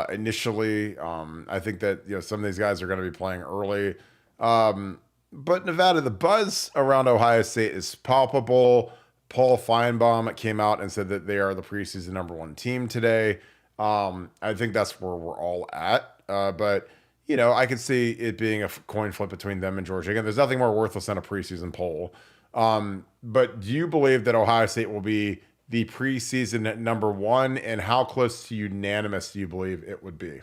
initially. I think that some of these guys are going to be playing early. But Nevada, the buzz around Ohio State is palpable. Paul Feinbaum came out and said that they are the preseason #1 team today. I think that's where we're all at. But I could see it being a coin flip between them and Georgia. Again, there's nothing more worthless than a preseason poll. But do you believe that Ohio State will be the preseason #1, and how close to unanimous do you believe it would be?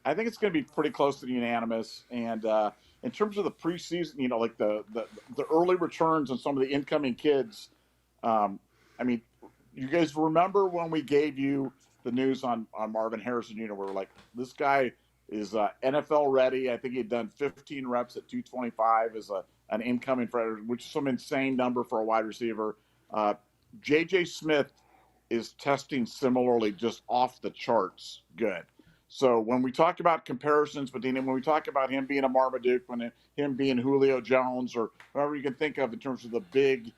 I think it's going to be pretty close to the unanimous. And in terms of the preseason, like the early returns and some of the incoming kids, you guys remember when we gave you the news on Marvin Harrison Jr., where we're like, this guy is NFL ready. I think he'd done 15 reps at 225 as an incoming freshman, which is some insane number for a wide receiver. J.J. Smith is testing similarly, just off the charts good. So when we talk about comparisons between him, when we talk about him being a Marmaduke, when him being Julio Jones, or whoever you can think of in terms of the big,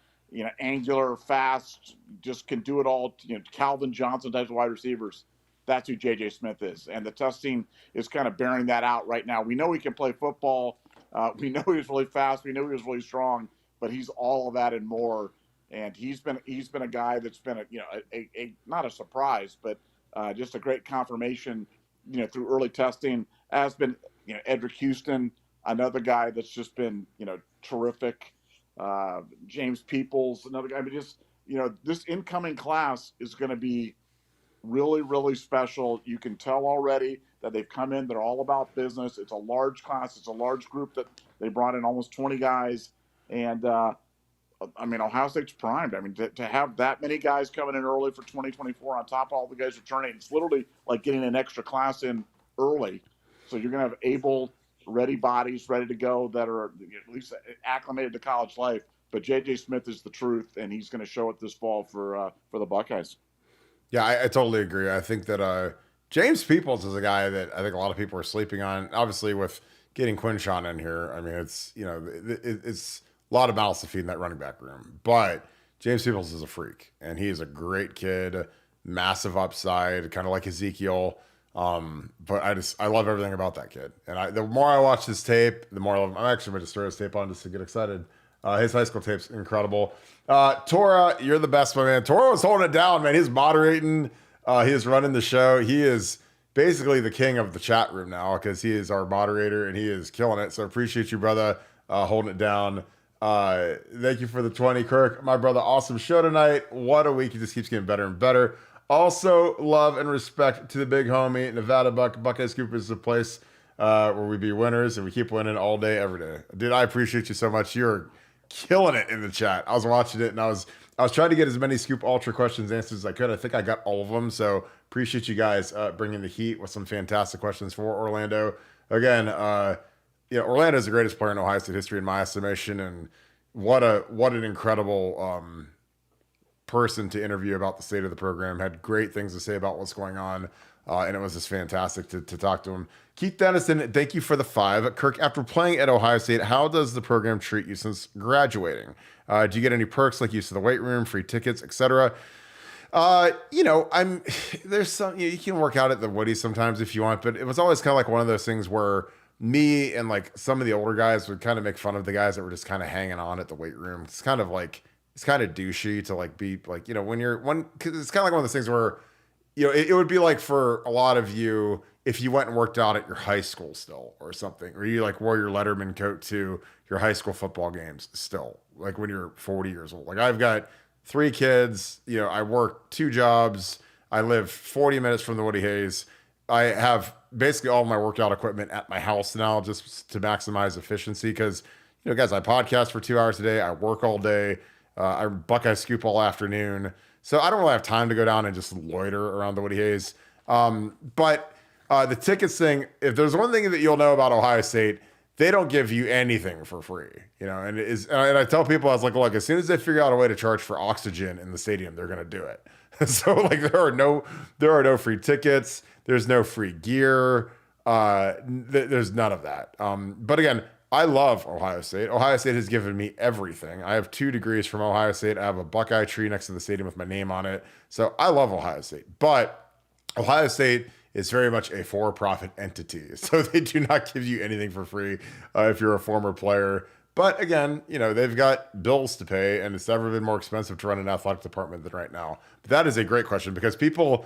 angular, fast, just can do it all, Calvin Johnson types of wide receivers, that's who J.J. Smith is. And the testing is kind of bearing that out right now. We know he can play football. We know he was really fast. We know he was really strong, but he's all of that and more. And he's been a guy that's been a not a surprise, but just a great confirmation, through early testing. Has been Edric Houston, another guy that's just been terrific. James Peoples, another guy. This incoming class is going to be really, really special. You can tell already that they've come in. They're all about business. It's a large class. It's a large group that they brought in almost 20 guys, and Ohio State's primed. To have that many guys coming in early for 2024 on top of all the guys returning, it's literally like getting an extra class in early. So you're going to have able, ready bodies ready to go that are at least acclimated to college life. But J.J. Smith is the truth, and he's going to show it this fall for the Buckeyes. Yeah, I totally agree. I think that James Peoples is a guy that I think a lot of people are sleeping on. Obviously, with getting Quinshawn in here, it's it's a lot of mouths to feed in that running back room. But James Peoples is a freak, and he is a great kid, massive upside, kind of like Ezekiel. But I love everything about that kid. And the more I watch his tape, the more I love him. I'm actually going to just throw his tape on just to get excited. His high school tape's incredible. Tora, you're the best, my man. Tora was holding it down, man. He's moderating. He is running the show. He is basically the king of the chat room now because he is our moderator and he is killing it. So appreciate you, brother, holding it down. Thank you for the 20, Kirk. My brother, awesome show tonight. What a week. He just keeps getting better and better. Also, love and respect to the big homie. Nevadabuck. Buckeye Scoop is the place where we be winners, and we keep winning all day, every day. Dude, I appreciate you so much. You're killing it in the chat. I was watching it, and I was trying to get as many Scoop Ultra questions answered as I could. I think I got all of them, so appreciate you guys bringing the heat with some fantastic questions for Orlando. Again, Orlando is the greatest player in Ohio State history in my estimation, and what an incredible person to interview about the state of the program. Had great things to say about what's going on, and it was just fantastic to talk to him. Keith Dennison, thank you for the 5. Kirk, after playing at Ohio State, how does the program treat you since graduating? Do you get any perks like use of the weight room, free tickets, etc.? There's some, you can work out at the Woody sometimes if you want, but it was always kind of like one of those things where me and like some of the older guys would kind of make fun of the guys that were just kind of hanging on at the weight room. It's kind of douchey to like be like, cause it's kind of like one of those things where, it would be like for a lot of you, if you went and worked out at your high school still or something, or you like wore your Letterman coat to your high school football games still, like when you're 40 years old. Like I've got 3 kids, I work 2 jobs. I live 40 minutes from the Woody Hayes. I have basically all my workout equipment at my house now just to maximize efficiency. Cause guys, I podcast for 2 hours a day. I work all day. I Buckeye Scoop all afternoon. So I don't really have time to go down and just loiter around the Woody Hayes. But the tickets thing, if there's one thing that you'll know about Ohio State, they don't give you anything for free, and I tell people, I was like, look, as soon as they figure out a way to charge for oxygen in the stadium, they're going to do it. So like there are no free tickets. There's no free gear. There's none of that. But again, I love Ohio State. Ohio State has given me everything. I have 2 degrees from Ohio State. I have a Buckeye tree next to the stadium with my name on it. So I love Ohio State. But Ohio State is very much a for-profit entity. So they do not give you anything for free if you're a former player. But again, they've got bills to pay, and it's never been more expensive to run an athletic department than right now. But that is a great question because people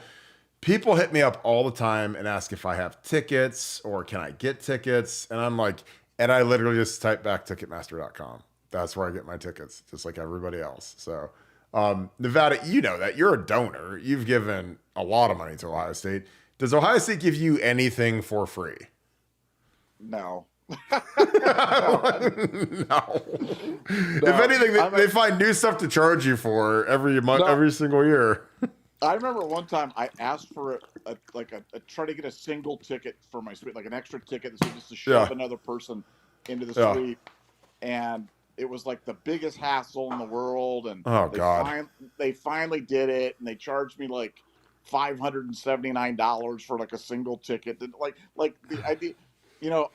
hit me up all the time and ask if I have tickets or can I get tickets. And I'm like, and I literally just type back Ticketmaster.com. That's where I get my tickets, just like everybody else. So, Nevada, that you're a donor. You've given a lot of money to Ohio State. Does Ohio State give you anything for free? No. No. If anything, they find new stuff to charge you for every month, every single year. I remember one time I asked for try to get a single ticket for my suite, like an extra ticket, just to shove another person into the suite, and it was like the biggest hassle in the world. And they finally did it, and they charged me like $579 for like a single ticket. And like the idea,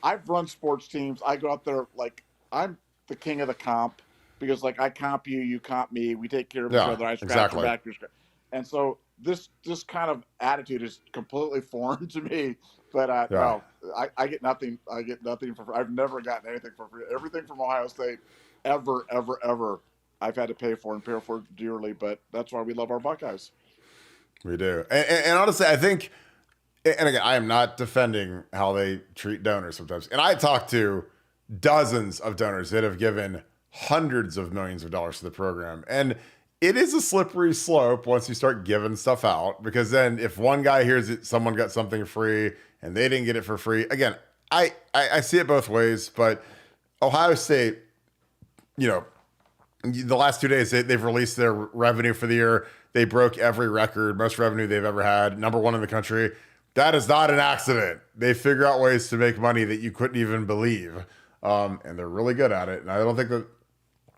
I've run sports teams. I go out there like I'm the king of the comp because like I comp you, you comp me, we take care of each other. I scratch your back, you're scratch. And so this kind of attitude is completely foreign to me. But no, I get nothing. I get nothing for free. I've never gotten anything for free. Everything from Ohio State, ever, I've had to pay for and pay for dearly. But that's why we love our Buckeyes. We do. And honestly, I think, and again, I am not defending how they treat donors sometimes. And I talk to dozens of donors that have given hundreds of millions of dollars to the program. And it is a slippery slope once you start giving stuff out, because then if one guy hears that someone got something free and they didn't get it for free, again, I see it both ways. But Ohio State, the last 2 days, they've released their revenue for the year. They broke every record, most revenue they've ever had, #1 in the country. That is not an accident. They figure out ways to make money that you couldn't even believe. And they're really good at it. And I don't think that,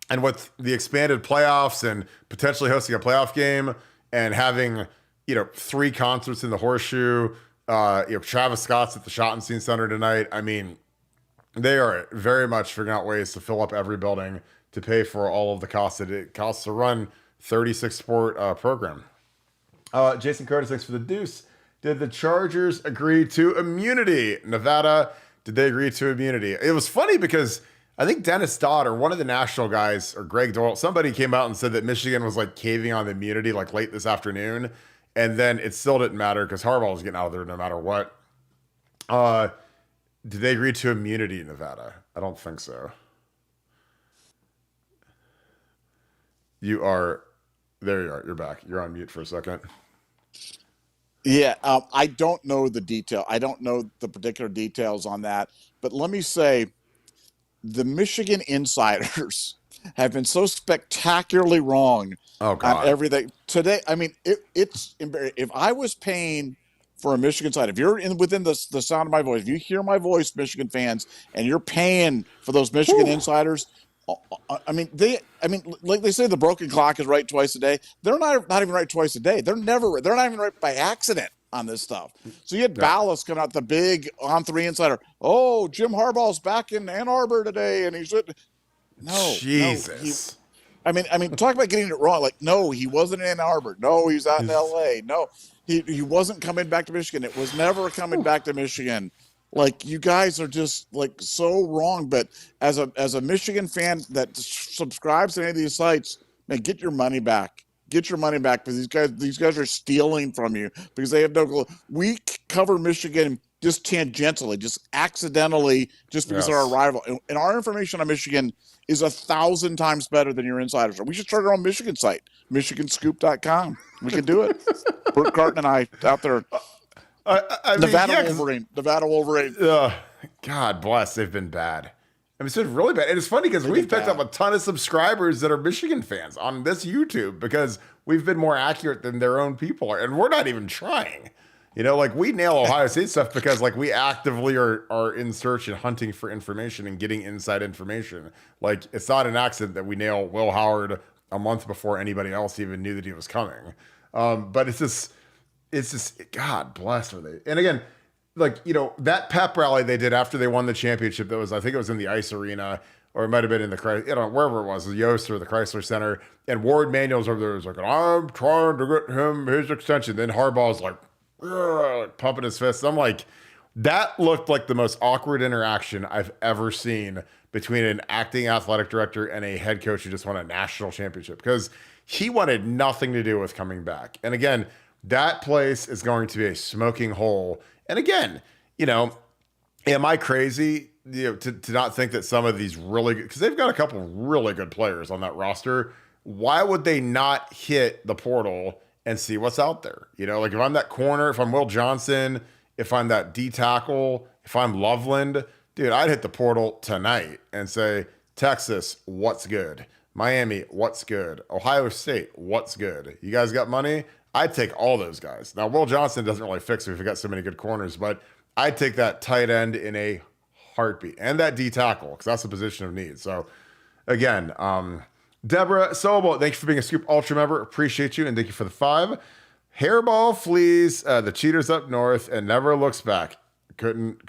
and with the expanded playoffs and potentially hosting a playoff game and having, 3 concerts in the Horseshoe, Travis Scott's at the Schottenstein Center tonight. I mean, they are very much figuring out ways to fill up every building to pay for all of the costs that it costs to run 36 sport program. Jason Curtis, thanks for the deuce. Did the Chargers agree to immunity? Nevada, did they agree to immunity? It was funny because I think Dennis Dodd or one of the national guys or Greg Doyle, somebody came out and said that Michigan was like caving on the immunity like late this afternoon. And then it still didn't matter because Harbaugh was getting out of there no matter what. Did they agree to immunity, Nevada? I don't think so. There you are. You're back. You're on mute for a second. Yeah, I don't know the detail. I don't know the particular details on that. But let me say, the Michigan insiders have been so spectacularly wrong on everything today. I mean, it's if I was paying for a Michigan side, if you're within the sound of my voice, if you hear my voice, Michigan fans, and you're paying for those Michigan insiders, I mean, like they say, the broken clock is right twice a day. They're not even right twice a day. They're not even right by accident on this stuff. So you had Ballas coming out, the big On3 insider. Oh, Jim Harbaugh's back in Ann Arbor today, and he's Jesus. I mean, talk about getting it wrong. Like, no, he wasn't in Ann Arbor. No, he's out in L.A. No, he wasn't coming back to Michigan. It was never coming back to Michigan. Like, you guys are just like so wrong. But as a Michigan fan that subscribes to any of these sites, man, get your money back. Get your money back, because these guys are stealing from you because they have no clue. We cover Michigan just tangentially, just accidentally, just because they're our rival. And our information on Michigan is 1,000 times better than your insiders. We should start our own Michigan site, MichiganScoop.com. We can do it. Bert Carton and I out there. Nevada Wolverine. God bless. They've been bad. I mean, it's been really bad. And it's funny because we've picked up a ton of subscribers that are Michigan fans on this YouTube because we've been more accurate than their own people are. And we're not even trying. Like we nail Ohio State stuff because like we actively are in search and hunting for information and getting inside information. Like it's not an accident that we nail Will Howard a month before anybody else even knew that he was coming. But it's just God bless are they. And again, like, that pep rally they did after they won the championship, I think it was in the ice arena, or it might have been in the, wherever it was, the Yost or the Chrysler Center. And Ward Manuel's over there was like, I'm trying to get him his extension. Then Harbaugh's like pumping his fists. I'm like, that looked like the most awkward interaction I've ever seen between an acting athletic director and a head coach who just won a national championship, because he wanted nothing to do with coming back. And again, that place is going to be a smoking hole. And again, am I crazy, to not think that some of these really good, because they've got a couple really good players on that roster. Why would they not hit the portal and see what's out there? Like if I'm that corner, if I'm Will Johnson, if I'm that D tackle, if I'm Loveland, dude, I'd hit the portal tonight and say, Texas, what's good? Miami, what's good? Ohio State, what's good? You guys got money? I'd take all those guys. Now, Will Johnson doesn't really fix it if we got so many good corners, but I'd take that tight end in a heartbeat, and that D tackle, because that's a position of need. So again, Deborah Sobel, thank you for being a Scoop Ultra member. Appreciate you, and thank you for the 5. Hairball flees the cheaters up north and never looks back. Couldn't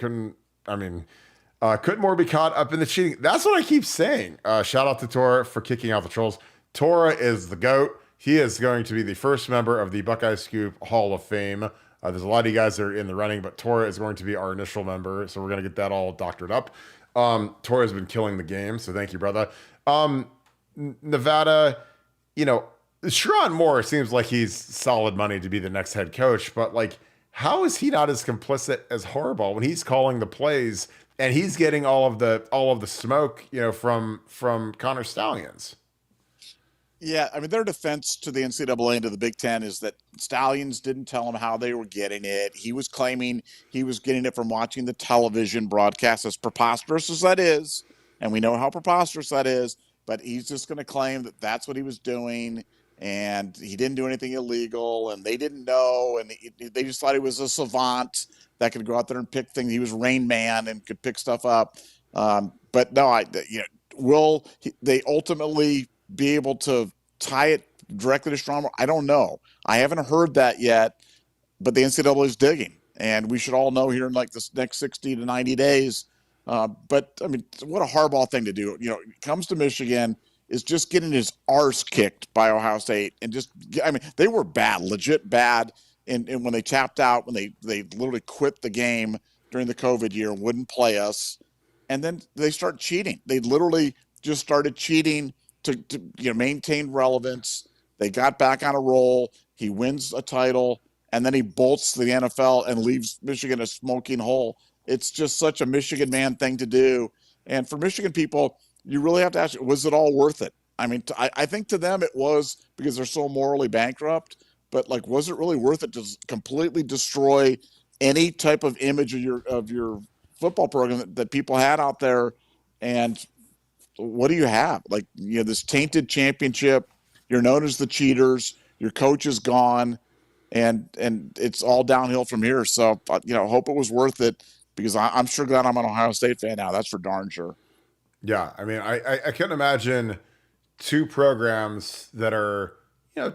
more be caught up in the cheating. That's what I keep saying. Shout out to Tora for kicking out the trolls. Tora is the GOAT. He is going to be the first member of the Buckeye Scoop Hall of Fame. There's a lot of you guys that are in the running, but Tora is going to be our initial member, so we're going to get that all doctored up. Tora has been killing the game, so thank you, brother. Nevada, Sherrod Moore seems like he's solid money to be the next head coach, but like, how is he not as complicit as Harbaugh when he's calling the plays and he's getting all of the smoke, from Connor Stallions? Yeah, I mean, their defense to the NCAA and to the Big Ten is that Stallions didn't tell him how they were getting it. He was claiming he was getting it from watching the television broadcast, as preposterous as that is, and we know how preposterous that is, but he's just going to claim that that's what he was doing, and he didn't do anything illegal, and they didn't know, and they just thought he was a savant that could go out there and pick things. He was Rain Man and could pick stuff up. But no, will they ultimately be able to tie it directly to Strong? I don't know. I haven't heard that yet, but the NCAA is digging, and we should all know here in like this next 60 to 90 days. But I mean, what a Harbaugh thing to do. Comes to Michigan, is just getting his arse kicked by Ohio State, and they were bad, legit bad. And when they tapped out, when they literally quit the game during the COVID year and wouldn't play us, and then they start cheating. They literally just started cheating to maintain relevance. They got back on a roll. He wins a title, and then he bolts to the NFL and leaves Michigan a smoking hole. It's just such a Michigan man thing to do. And for Michigan people, you really have to ask, was it all worth it? I mean, I think to them it was, because they're so morally bankrupt. But like, was it really worth it to completely destroy any type of image of your football program that people had out there? And what do you have? Like, this tainted championship. You're known as the cheaters. Your coach is gone, and it's all downhill from here. So, hope it was worth it, because I'm sure glad I'm an Ohio State fan now. That's for darn sure. Yeah, I mean, I couldn't imagine two programs that are,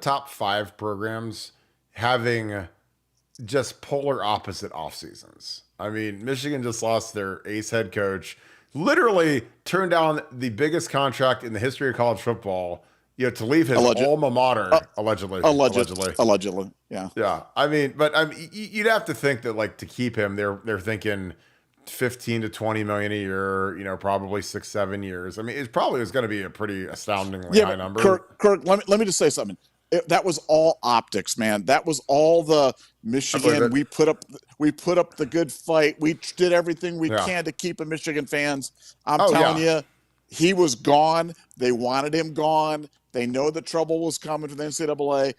top 5 programs having just polar opposite off seasons. I mean, Michigan just lost their ace head coach, literally turned down the biggest contract in the history of college football, to leave his alma mater, allegedly. Yeah. Yeah. I mean, but you'd have to think that, like, to keep him, they're thinking 15 to 20 million a year, probably 6-7 years. I mean, it probably was going to be a pretty astoundingly high number. Kirk, let me just say something. That was all optics, man. That was all the Michigan. We put up the good fight. We did everything we can to keep the Michigan fans. I'm telling you, he was gone. They wanted him gone. They know the trouble was coming for the NCAA.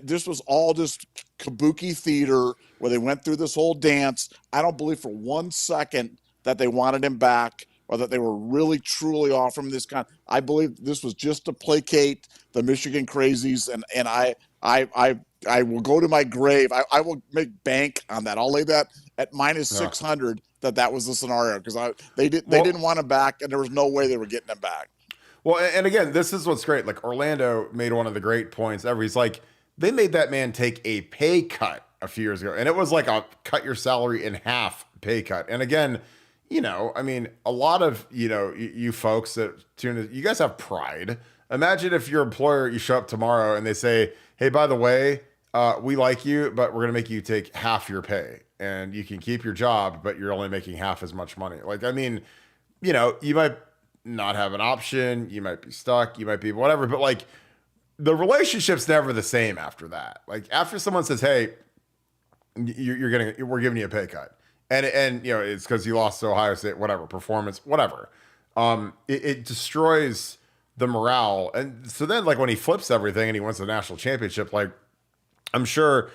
This was all just kabuki theater where they went through this whole dance. I don't believe for 1 second that they wanted him back, or that they were really truly offering this kind. I believe this was just to placate the Michigan crazies, and I will go to my grave. I will make bank on that. I'll lay that at minus 600 that was the scenario, because they didn't want him back, and there was no way they were getting him back. Well, and again, this is what's great. Like, Orlando made one of the great points ever. He's like, they made that man take a pay cut a few years ago, and it was like a cut your salary in half pay cut. And again, I mean, a lot of, you folks that tune in, you guys have pride. Imagine if your employer, you show up tomorrow and they say, hey, by the way, we like you, but we're going to make you take half your pay and you can keep your job, but you're only making half as much money. Like, I mean, you might not have an option. You might be stuck. You might be whatever, but like the relationship's never the same after that. Like after someone says, hey, we're giving you a pay cut. And it's because you lost to Ohio State, whatever, performance, whatever. It destroys the morale. And so then, like, when he flips everything and he wins the national championship, like, I'm sure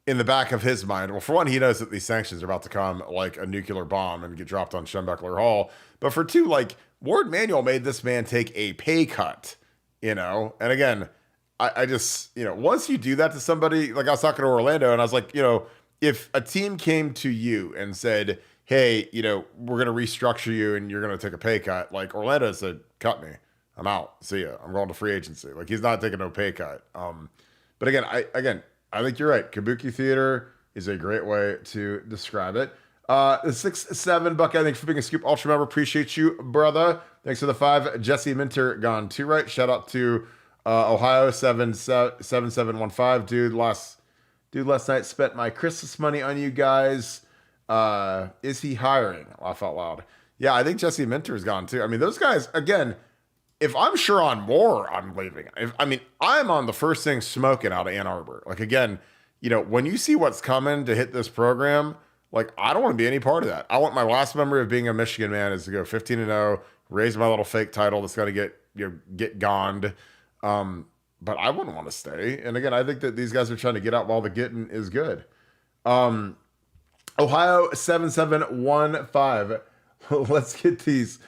in the back of his mind, well, for one, he knows that these sanctions are about to come like a nuclear bomb and get dropped on Schembechler Hall. But for two, like, Ward Manuel made this man take a pay cut, And again, I just, once you do that to somebody, like I was talking to Orlando and I was like, if a team came to you and said, hey, we're going to restructure you and you're going to take a pay cut, like Orlando said, cut me. I'm out. See ya. I'm going to free agency. Like he's not taking no pay cut. But again, I think you're right. Kabuki theater is a great way to describe it. 6-7 Buckeye, thanks for being a Scoop Ultra member. Appreciate you, brother. Thanks for the 5. Jesse Minter gone 2 right. Shout out to Ohio 7715. Dude, last night spent my Christmas money on you guys. Is he hiring? Laugh out loud. Yeah, I think Jesse Minter's gone too. I mean, those guys, again, if I'm sure on more, I'm leaving. I'm on the first thing smoking out of Ann Arbor. Like, again, when you see what's coming to hit this program, like, I don't want to be any part of that. I want my last memory of being a Michigan man is to go 15-0, raise my little fake title that's going to get goned. But I wouldn't want to stay. And again, I think that these guys are trying to get out while the getting is good. Ohio 7715. Let's get these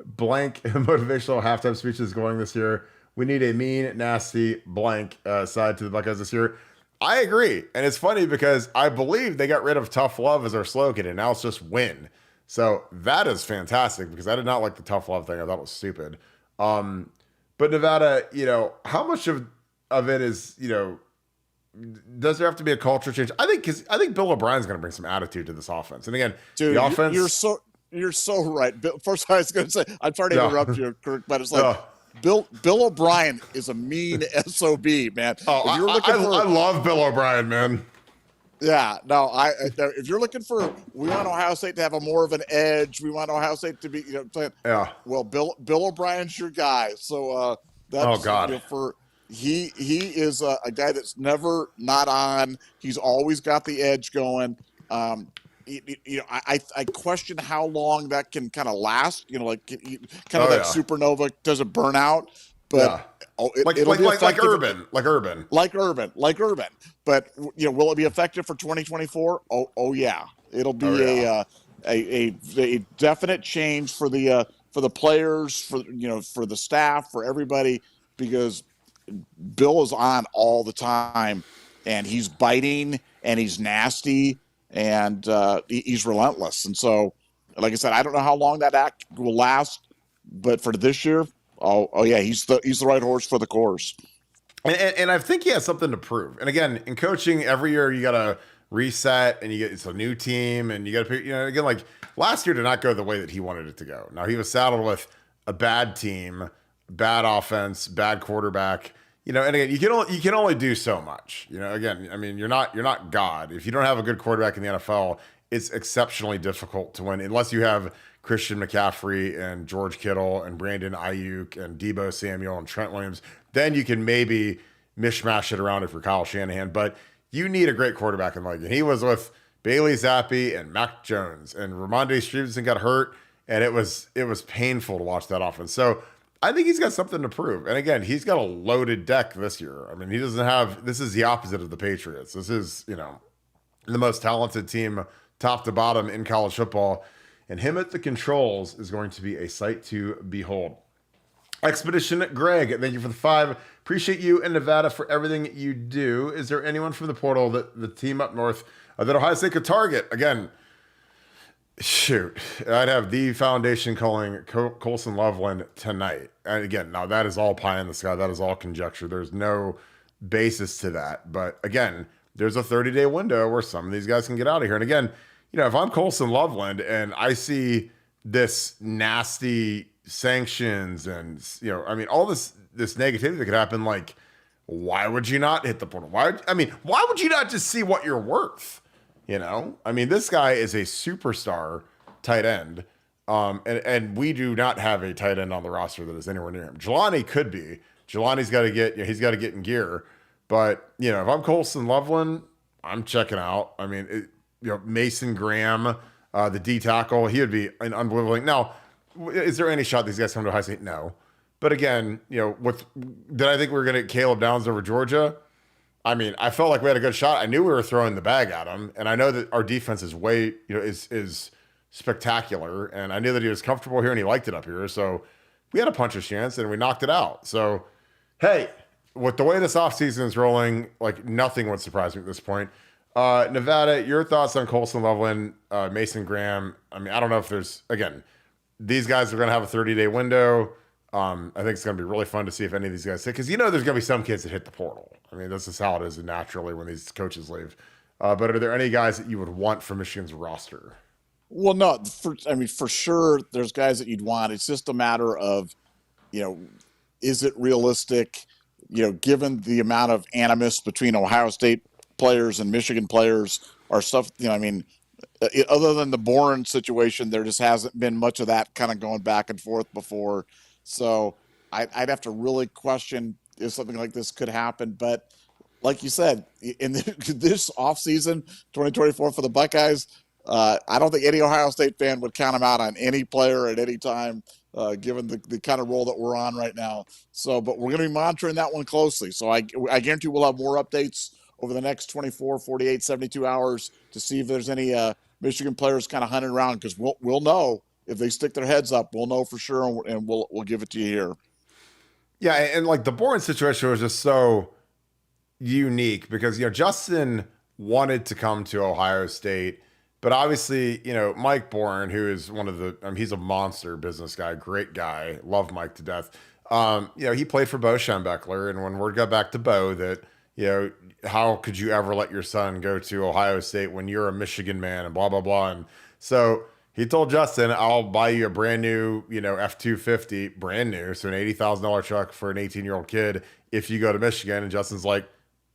blank motivational halftime speeches going this year. We need a mean, nasty, blank side to the Buckeyes this year. I agree. And it's funny because I believe they got rid of tough love as their slogan and now it's just win. So that is fantastic because I did not like the tough love thing. I thought it was stupid. But Nevada, how much of it is, does there have to be a culture change? I think Bill O'Brien's going to bring some attitude to this offense. And again, dude, the offense. You're so right. First, I was going to say, I'm sorry to interrupt you, Kirk, but it's like Bill O'Brien is a mean SOB, man. Oh, I love Bill O'Brien, man. Yeah, no, if you're looking for, we want Ohio State to have a more of an edge. We want Ohio State to be, yeah. Well, Bill O'Brien's your guy. So that's, oh God, he is a guy that's never not on. He's always got the edge going. I question how long that can kind of last. Supernova doesn't burn out, but like Urban. But will it be effective for 2024? Oh yeah, it'll be a definite change for the players, for the staff, for everybody, because Bill is on all the time, and he's biting and he's nasty. And he's relentless. And so, like I said, I don't know how long that act will last, but for this year, he's the right horse for the course. And I think he has something to prove. And again, in coaching, every year you got to reset, and it's a new team, and you got to again, like last year did not go the way that he wanted it to go. Now he was saddled with a bad team, bad offense, bad quarterback. And again, you can only do so much. Again, I mean, you're not God. If you don't have a good quarterback in the NFL, it's exceptionally difficult to win unless you have Christian McCaffrey and George Kittle and Brandon Ayuk and Deebo Samuel and Trent Williams. Then you can maybe mishmash it around if you're Kyle Shanahan. But you need a great quarterback in the league. And he was with Bailey Zappi and Mac Jones, and Ramondre Stevenson got hurt, and it was painful to watch that offense. So I think he's got something to prove. And again, he's got a loaded deck this year. I mean, he doesn't have, this is the opposite of the Patriots. This is, the most talented team top to bottom in college football. And him at the controls is going to be a sight to behold. Expedition Greg, thank you for the 5. Appreciate you in Nevada for everything you do. Is there anyone from the portal that the team up north that Ohio State could target? Again, shoot, I'd have the foundation calling Colson Loveland tonight. And again, now that is all pie in the sky. That is all conjecture. There's no basis to that. But again, there's a 30-day window where some of these guys can get out of here. And again, if I'm Colson Loveland and I see this nasty sanctions and, all this negativity that could happen, like, why would you not hit the portal? Why would you not just see what you're worth? This guy is a superstar tight end. And we do not have a tight end on the roster that is anywhere near him. Jelani could be. Jelani's got to get, he's got to get in gear. But, if I'm Colson Loveland, I'm checking out. Mason Graham, the D tackle, he would be an unbelievable. Now, is there any shot these guys come to Ohio State? No. But again, did I think we were going to get Caleb Downs over Georgia? I felt like we had a good shot. I knew we were throwing the bag at him. And I know that our defense is is spectacular. And I knew that he was comfortable here and he liked it up here. So we had a puncher's chance and we knocked it out. So, hey, with the way this offseason is rolling, like nothing would surprise me at this point. Nevada, your thoughts on Colson Loveland, Mason Graham? I don't know if there's, again, these guys are going to have a 30-day window. I think it's going to be really fun to see if any of these guys hit, because there's going to be some kids that hit the portal. This is how it is naturally when these coaches leave. But are there any guys that you would want from Michigan's roster? Well, no, for sure, there's guys that you'd want. It's just a matter of, is it realistic? Given the amount of animus between Ohio State players and Michigan players or stuff, other than the Bourne situation, there just hasn't been much of that kind of going back and forth before. So I'd have to really question if something like this could happen. But like you said, in this offseason, 2024 for the Buckeyes, I don't think any Ohio State fan would count them out on any player at any time, given the kind of role that we're on right now. So, but we're going to be monitoring that one closely. So I guarantee we'll have more updates over the next 24, 48, 72 hours to see if there's any Michigan players kind of hunting around, because we'll know if they stick their heads up. We'll know for sure, and we'll give it to you here. Yeah, and like the Bourne situation was just so unique because Justin wanted to come to Ohio State. But obviously, Mike Bourne, who is one of the, he's a monster business guy, great guy, love Mike to death. He played for Bo Schembechler, and when word got back to Bo that, how could you ever let your son go to Ohio State when you're a Michigan man and blah, blah, blah. And so he told Justin, I'll buy you a brand new, F-250, brand new, so an $80,000 truck for an 18-year-old kid if you go to Michigan. And Justin's like,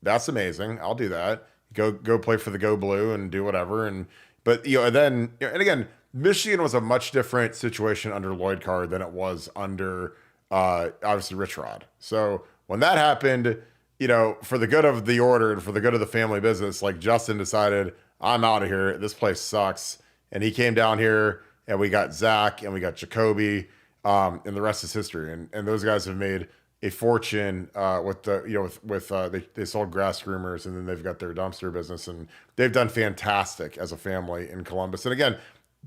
that's amazing. I'll do that. Go play for the Go Blue and do whatever. But and again, Michigan was a much different situation under Lloyd Carr than it was under obviously Rich Rod. So when that happened, for the good of the order and for the good of the family business, like Justin decided, I'm out of here. This place sucks. And he came down here, and we got Zach and we got Jacoby, and the rest is history. And those guys have made a fortune with the they sold grass groomers, and then they've got their dumpster business, and they've done fantastic as a family in Columbus. And again,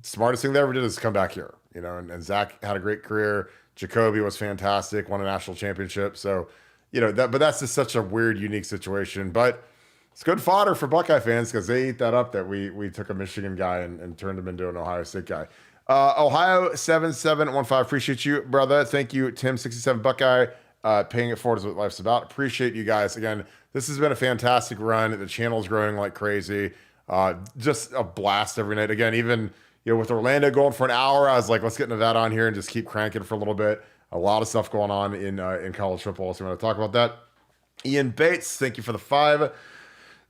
smartest thing they ever did is come back here, and Zach had a great career. Jacoby was fantastic, won a national championship. So, but that's just such a weird, unique situation. But it's good fodder for Buckeye fans because they eat that up that we took a Michigan guy and turned him into an Ohio State guy. Ohio 7715, appreciate you, brother. Thank you, Tim67 Buckeye. Paying it forward is what life's about. Appreciate you guys. Again, this has been a fantastic run. The channel's growing like crazy. Just a blast every night. Again, even with Orlando going for an hour, I was like, let's get Nevada on here and just keep cranking for a little bit. A lot of stuff going on in college football, so we're going to talk about that. Ian Bates, thank you for the 5.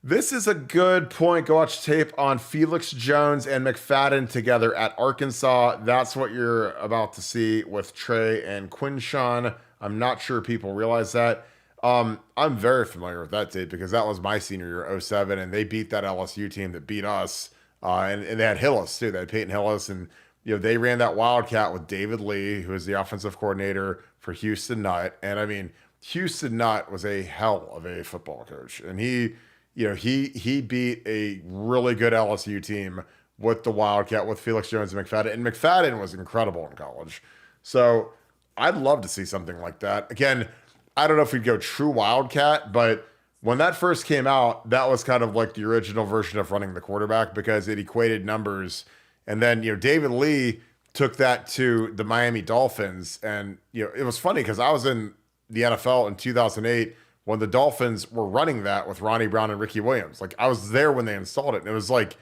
This is a good point. Go watch tape on Felix Jones and McFadden together at Arkansas. That's what you're about to see with Trey and Quinshawn. I'm not sure people realize that. I'm very familiar with that tape because that was my senior year, 07, and they beat that LSU team that beat us. And they had Hillis, too. They had Peyton Hillis, and they ran that Wildcat with David Lee, who is the offensive coordinator for Houston Nutt. And, Houston Nutt was a hell of a football coach. And he beat a really good LSU team with the Wildcat, with Felix Jones and McFadden. And McFadden was incredible in college. So I'd love to see something like that. Again, I don't know if we'd go true Wildcat, but when that first came out, that was kind of like the original version of running the quarterback because it equated numbers. And then, David Lee took that to the Miami Dolphins. And, it was funny because I was in the NFL in 2008 when the Dolphins were running that with Ronnie Brown and Ricky Williams. Like I was there when they installed it, and it was like,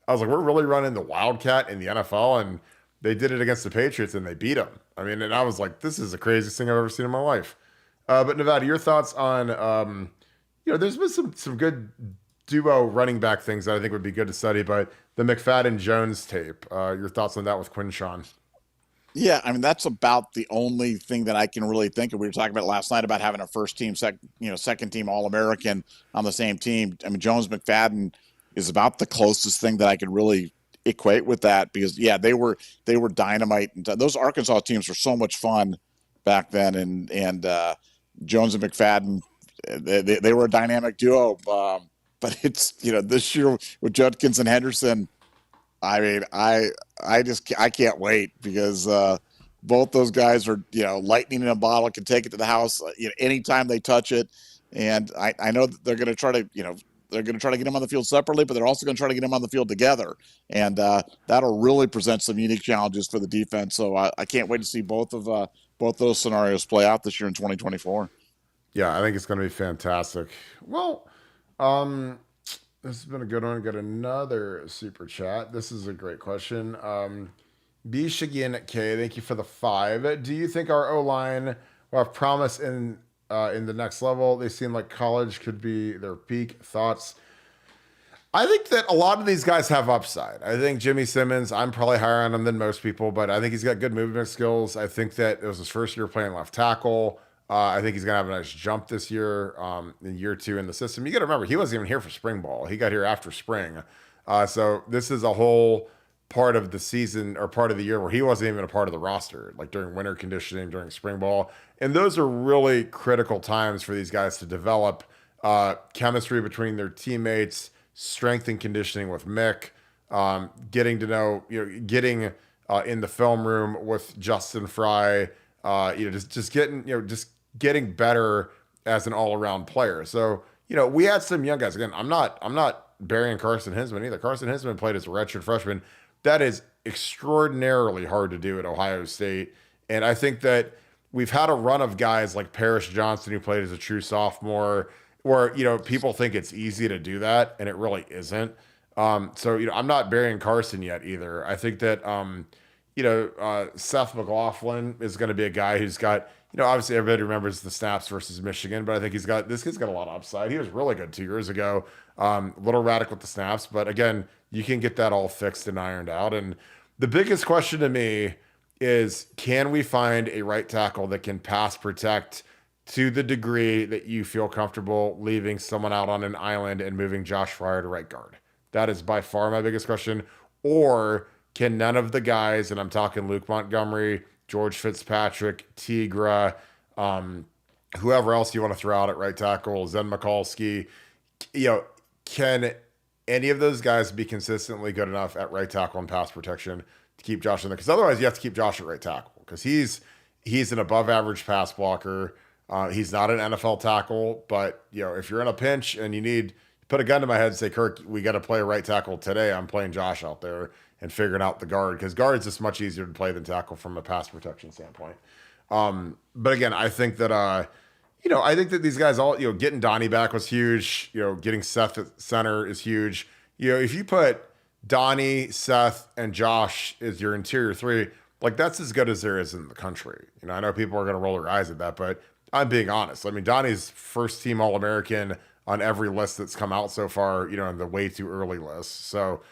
I was like, we're really running the Wildcat in the NFL, and they did it against the Patriots and they beat them. I mean, and I was like, this is the craziest thing I've ever seen in my life. But Nevada, your thoughts on, there's been some good duo running back things that I think would be good to study, but the McFadden-Jones tape, your thoughts on that with Quinshawn? Yeah, I mean that's about the only thing that I can really think of. We were talking about last night about having a first team, second team All-American on the same team. I mean Jones McFadden is about the closest thing that I could really equate with that because they were dynamite. And those Arkansas teams were so much fun back then, and Jones and McFadden they were a dynamic duo. But it's this year with Judkins and Henderson. I mean, I can't wait because both those guys are lightning in a bottle, can take it to the house anytime they touch it, and I know that they're going to try to get them on the field separately, but they're also going to try to get them on the field together, and that'll really present some unique challenges for the defense. So I can't wait to see both those scenarios play out this year in 2024. Yeah, I think it's going to be fantastic. Well, this has been a good one. Got another super chat. This is a great question. B. Shigian K, thank you for the 5. Do you think our O-line will have promise in the next level? They seem like college could be their peak. Thoughts? I think that a lot of these guys have upside. I think Jimmy Simmons, I'm probably higher on him than most people, but I think he's got good movement skills. I think that it was his first year playing left tackle. I think he's going to have a nice jump this year, in year 2 in the system. You got to remember, he wasn't even here for spring ball. He got here after spring. So this is a whole part of the season or part of the year where he wasn't even a part of the roster, like during winter conditioning, during spring ball. And those are really critical times for these guys to develop chemistry between their teammates, strength and conditioning with Mick, getting to know, getting in the film room with Justin Fry, just getting better as an all-around player. So, we had some young guys. Again, I'm not burying Carson Hinsman either. Carson Hinsman played as a redshirt freshman. That is extraordinarily hard to do at Ohio State. And I think that we've had a run of guys like Paris Johnson who played as a true sophomore where, people think it's easy to do that, and it really isn't. So, I'm not burying Carson yet either. I think that, Seth McLaughlin is going to be a guy who's got, obviously everybody remembers the snaps versus Michigan, but I think this kid's got a lot of upside. He was really good 2 years ago. A little erratic with the snaps, but again, you can get that all fixed and ironed out. And the biggest question to me is, can we find a right tackle that can pass protect to the degree that you feel comfortable leaving someone out on an island and moving Josh Fryer to right guard? That is by far my biggest question. Or can none of the guys, and I'm talking Luke Montgomery, George Fitzpatrick, Tigra, whoever else you want to throw out at right tackle, Zen Mikulski, can any of those guys be consistently good enough at right tackle and pass protection to keep Josh in there? Because otherwise you have to keep Josh at right tackle because he's an above average pass blocker. He's not an NFL tackle, but if you're in a pinch and you need put a gun to my head and say, Kirk, we got to play a right tackle today, I'm playing Josh out there and figuring out the guard because guard is just much easier to play than tackle from a pass protection standpoint. But again, I think that I think that these guys all getting Donnie back was huge. Getting Seth at center is huge. If you put Donnie, Seth, and Josh as your interior 3, like that's as good as there is in the country. I know people are going to roll their eyes at that, but I'm being honest. I mean, Donnie's first team All-American on every list that's come out so far, in the way too early list. So,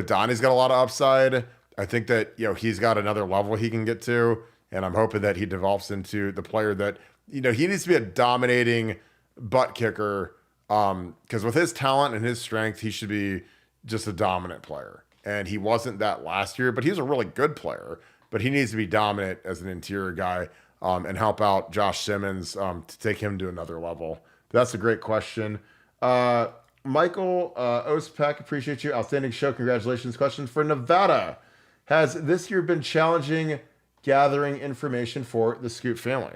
Donnie's got a lot of upside. I think that, he's got another level he can get to, and I'm hoping that he develops into the player that, he needs to be a dominating butt kicker, because with his talent and his strength, he should be just a dominant player. And he wasn't that last year, but he's a really good player, but he needs to be dominant as an interior guy, and help out Josh Simmons, to take him to another level. That's a great question. Michael Ospek, appreciate you. Outstanding show. Congratulations. Question for Nevada. Has this year been challenging gathering information for the Scoop family?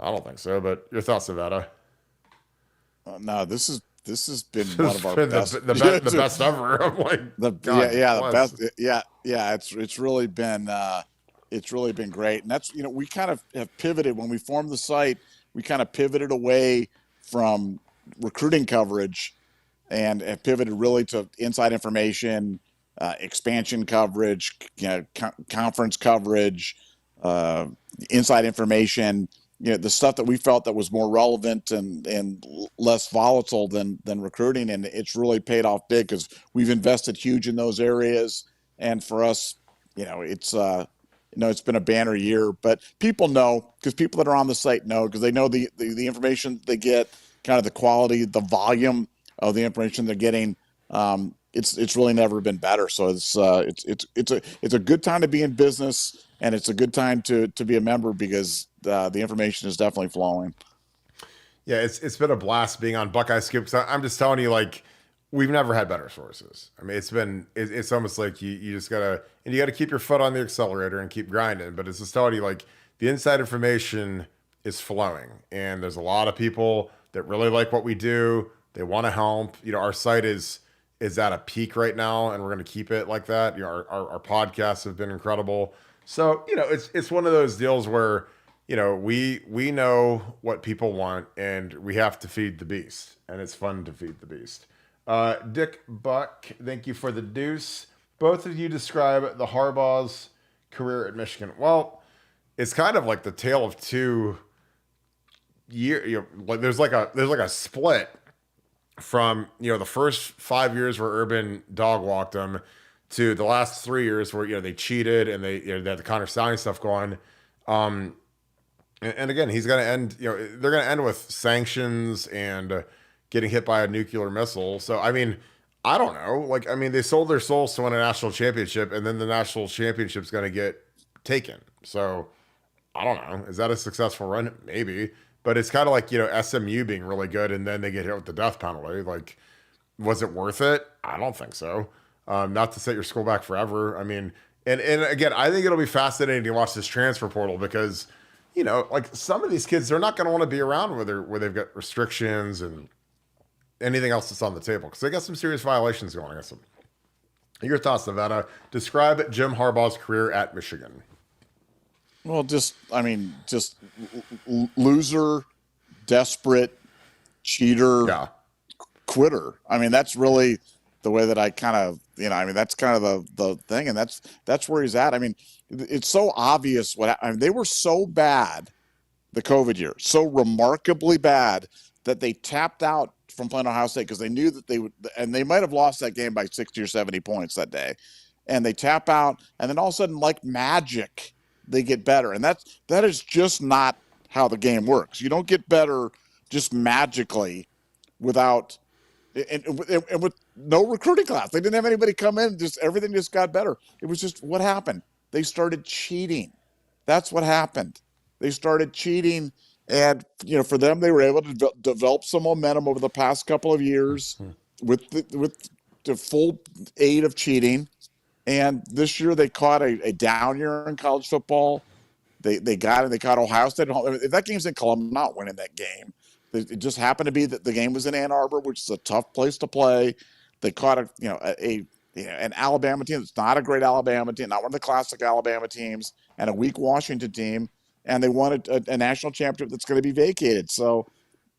I don't think so, but your thoughts, Nevada? No, this has been one of our best. The best ever. I'm like, the best. Yeah. It's really been great, and that's we kind of have pivoted when we formed the site. We kind of pivoted away from recruiting coverage and have pivoted really to inside information, expansion coverage, conference coverage, inside information, the stuff that we felt that was more relevant and less volatile than recruiting. And it's really paid off big because we've invested huge in those areas. And for us, it's been a banner year, but people know, because people that are on the site know, because they know the information they get, kind of the quality, the volume of the information they're getting. It's really never been better. So it's a good time to be in business, and it's a good time to be a member because the information is definitely flowing. Yeah, it's been a blast being on Buckeye Scoop. So I'm just telling you, like, we've never had better sources. I mean, it's almost like you just gotta keep your foot on the accelerator and keep grinding. But it's just telling you, like, the inside information is flowing, and there's a lot of people that really like what we do. They want to help. Our site is at a peak right now, and we're going to keep it like that. Our podcasts have been incredible. So, it's one of those deals where, we know what people want, and we have to feed the beast, and it's fun to feed the beast. Dick Buck, thank you for the deuce. Both of you describe the Harbaugh's career at Michigan. Well, it's kind of like the tale of two years. Like there's like a split from the first 5 years where Urban dog walked them to the last 3 years where they cheated and they had the Connor Stallion stuff going. And again, he's going to end. They're going to end with sanctions and getting hit by a nuclear missile. So I mean, I don't know. They sold their souls to win a national championship, and then the national championship's going to get taken. So I don't know. Is that a successful run? Maybe. But it's kind of like, SMU being really good and then they get hit with the death penalty. Like, was it worth it? I don't think so. Not to set your school back forever. I mean, and again, I think it'll be fascinating to watch this transfer portal because, like some of these kids, they're not going to want to be around where they've got restrictions and anything else that's on the table because they got some serious violations going against them. Your thoughts, Nevada? Describe Jim Harbaugh's career at Michigan. Well, just loser, desperate, cheater, quitter. I mean, that's really the way that I kind of, that's kind of the thing. And that's where he's at. I mean, it's so obvious they were so bad the COVID year, so remarkably bad that they tapped out from playing Ohio State because they knew that they would, and they might have lost that game by 60 or 70 points that day. And they tap out, and then all of a sudden, like magic, they get better. And that is just not how the game works. You don't get better just magically without and with no recruiting class. They didn't have anybody come in, everything just got better. It was just what happened. They started cheating. That's what happened. They started cheating, and for them, they were able to develop some momentum over the past couple of years with the full aid of cheating. And this year they caught a down year in college football. They caught Ohio State at home. If that game's in Columbus, I'm not winning that game. It just happened to be that the game was in Ann Arbor, which is a tough place to play. They caught an Alabama team that's not a great Alabama team, not one of the classic Alabama teams, and a weak Washington team, and they won a national championship that's going to be vacated. So,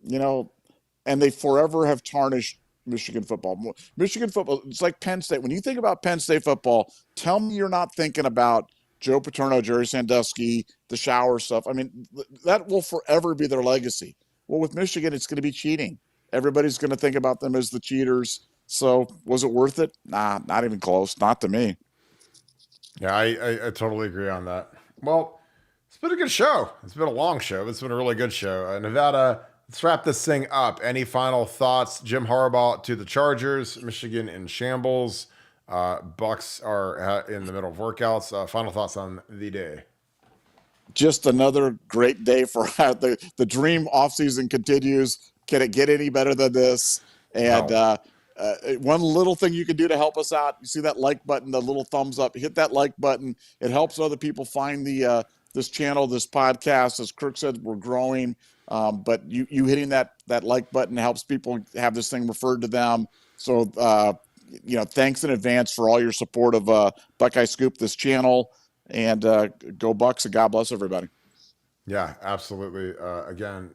and they forever have tarnished Michigan football. Michigan football, it's like Penn State. When you think about Penn State football, tell me you're not thinking about Joe Paterno, Jerry Sandusky, the shower stuff. I mean, that will forever be their legacy. Well, with Michigan, it's going to be cheating. Everybody's going to think about them as the cheaters. So was it worth it? Nah, not even close. Not to me. Yeah, I totally agree on that. Well, it's been a good show. It's been a long show, but it's been a really good show. Nevada, let's wrap this thing up. Any final thoughts? Jim Harbaugh to the Chargers, Michigan in shambles. Bucks are in the middle of workouts. Final thoughts on the day. Just another great day for the dream offseason continues. Can it get any better than this? And one little thing you can do to help us out, you see that like button, the little thumbs up, hit that like button. It helps other people find this channel, this podcast. As Kirk said, we're growing. But you hitting that like button helps people have this thing referred to them. So, thanks in advance for all your support of Buckeye Scoop, this channel, and go Bucks, and God bless everybody. Yeah, absolutely. Again,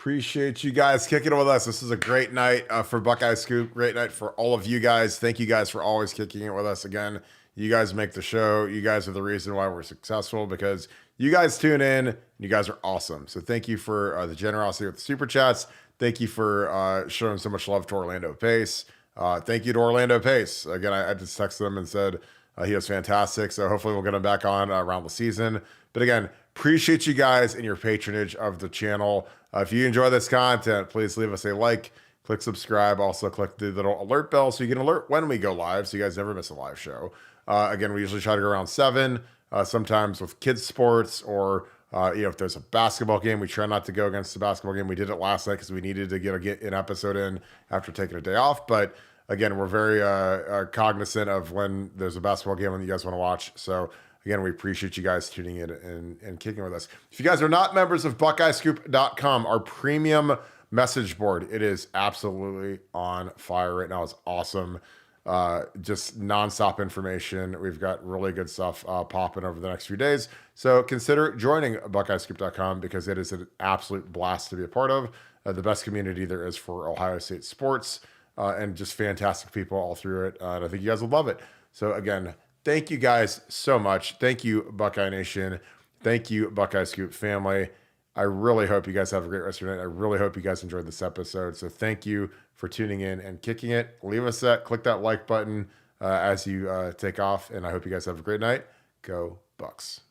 Appreciate you guys kicking it with us. This is a great night for Buckeye Scoop. Great night for all of you guys. Thank you guys for always kicking it with us. Again, you guys make the show. You guys are the reason why we're successful, because you guys tune in and you guys are awesome. So thank you for the generosity with the super chats. Thank you for showing so much love to Orlando Pace. Thank you to Orlando Pace. Again, I just texted him and said he was fantastic. So hopefully we'll get him back on around the season. But again, appreciate you guys and your patronage of the channel. If you enjoy this content, please leave us a like, click subscribe. Also click the little alert bell so you get an alert when we go live, so you guys never miss a live show. Again, we usually try to go around 7, sometimes with kids sports, or if there's a basketball game, we try not to go against the basketball game. We did it last night because we needed to get an episode in after taking a day off. But again, we're very cognizant of when there's a basketball game and you guys want to watch. So again, we appreciate you guys tuning in and kicking with us. If you guys are not members of BuckeyeScoop.com, our premium message board, it is absolutely on fire right now. It's awesome. Just nonstop information. We've got really good stuff popping over the next few days. So consider joining BuckeyeScoop.com, because it is an absolute blast to be a part of. The best community there is for Ohio State sports, and just fantastic people all through it. And I think you guys will love it. So again, thank you guys so much. Thank you, Buckeye Nation. Thank you, Buckeye Scoop family. I really hope you guys have a great rest of your night. I really hope you guys enjoyed this episode. So thank you for tuning in and kicking it. Leave us click that like button as you take off. And I hope you guys have a great night. Go Bucks.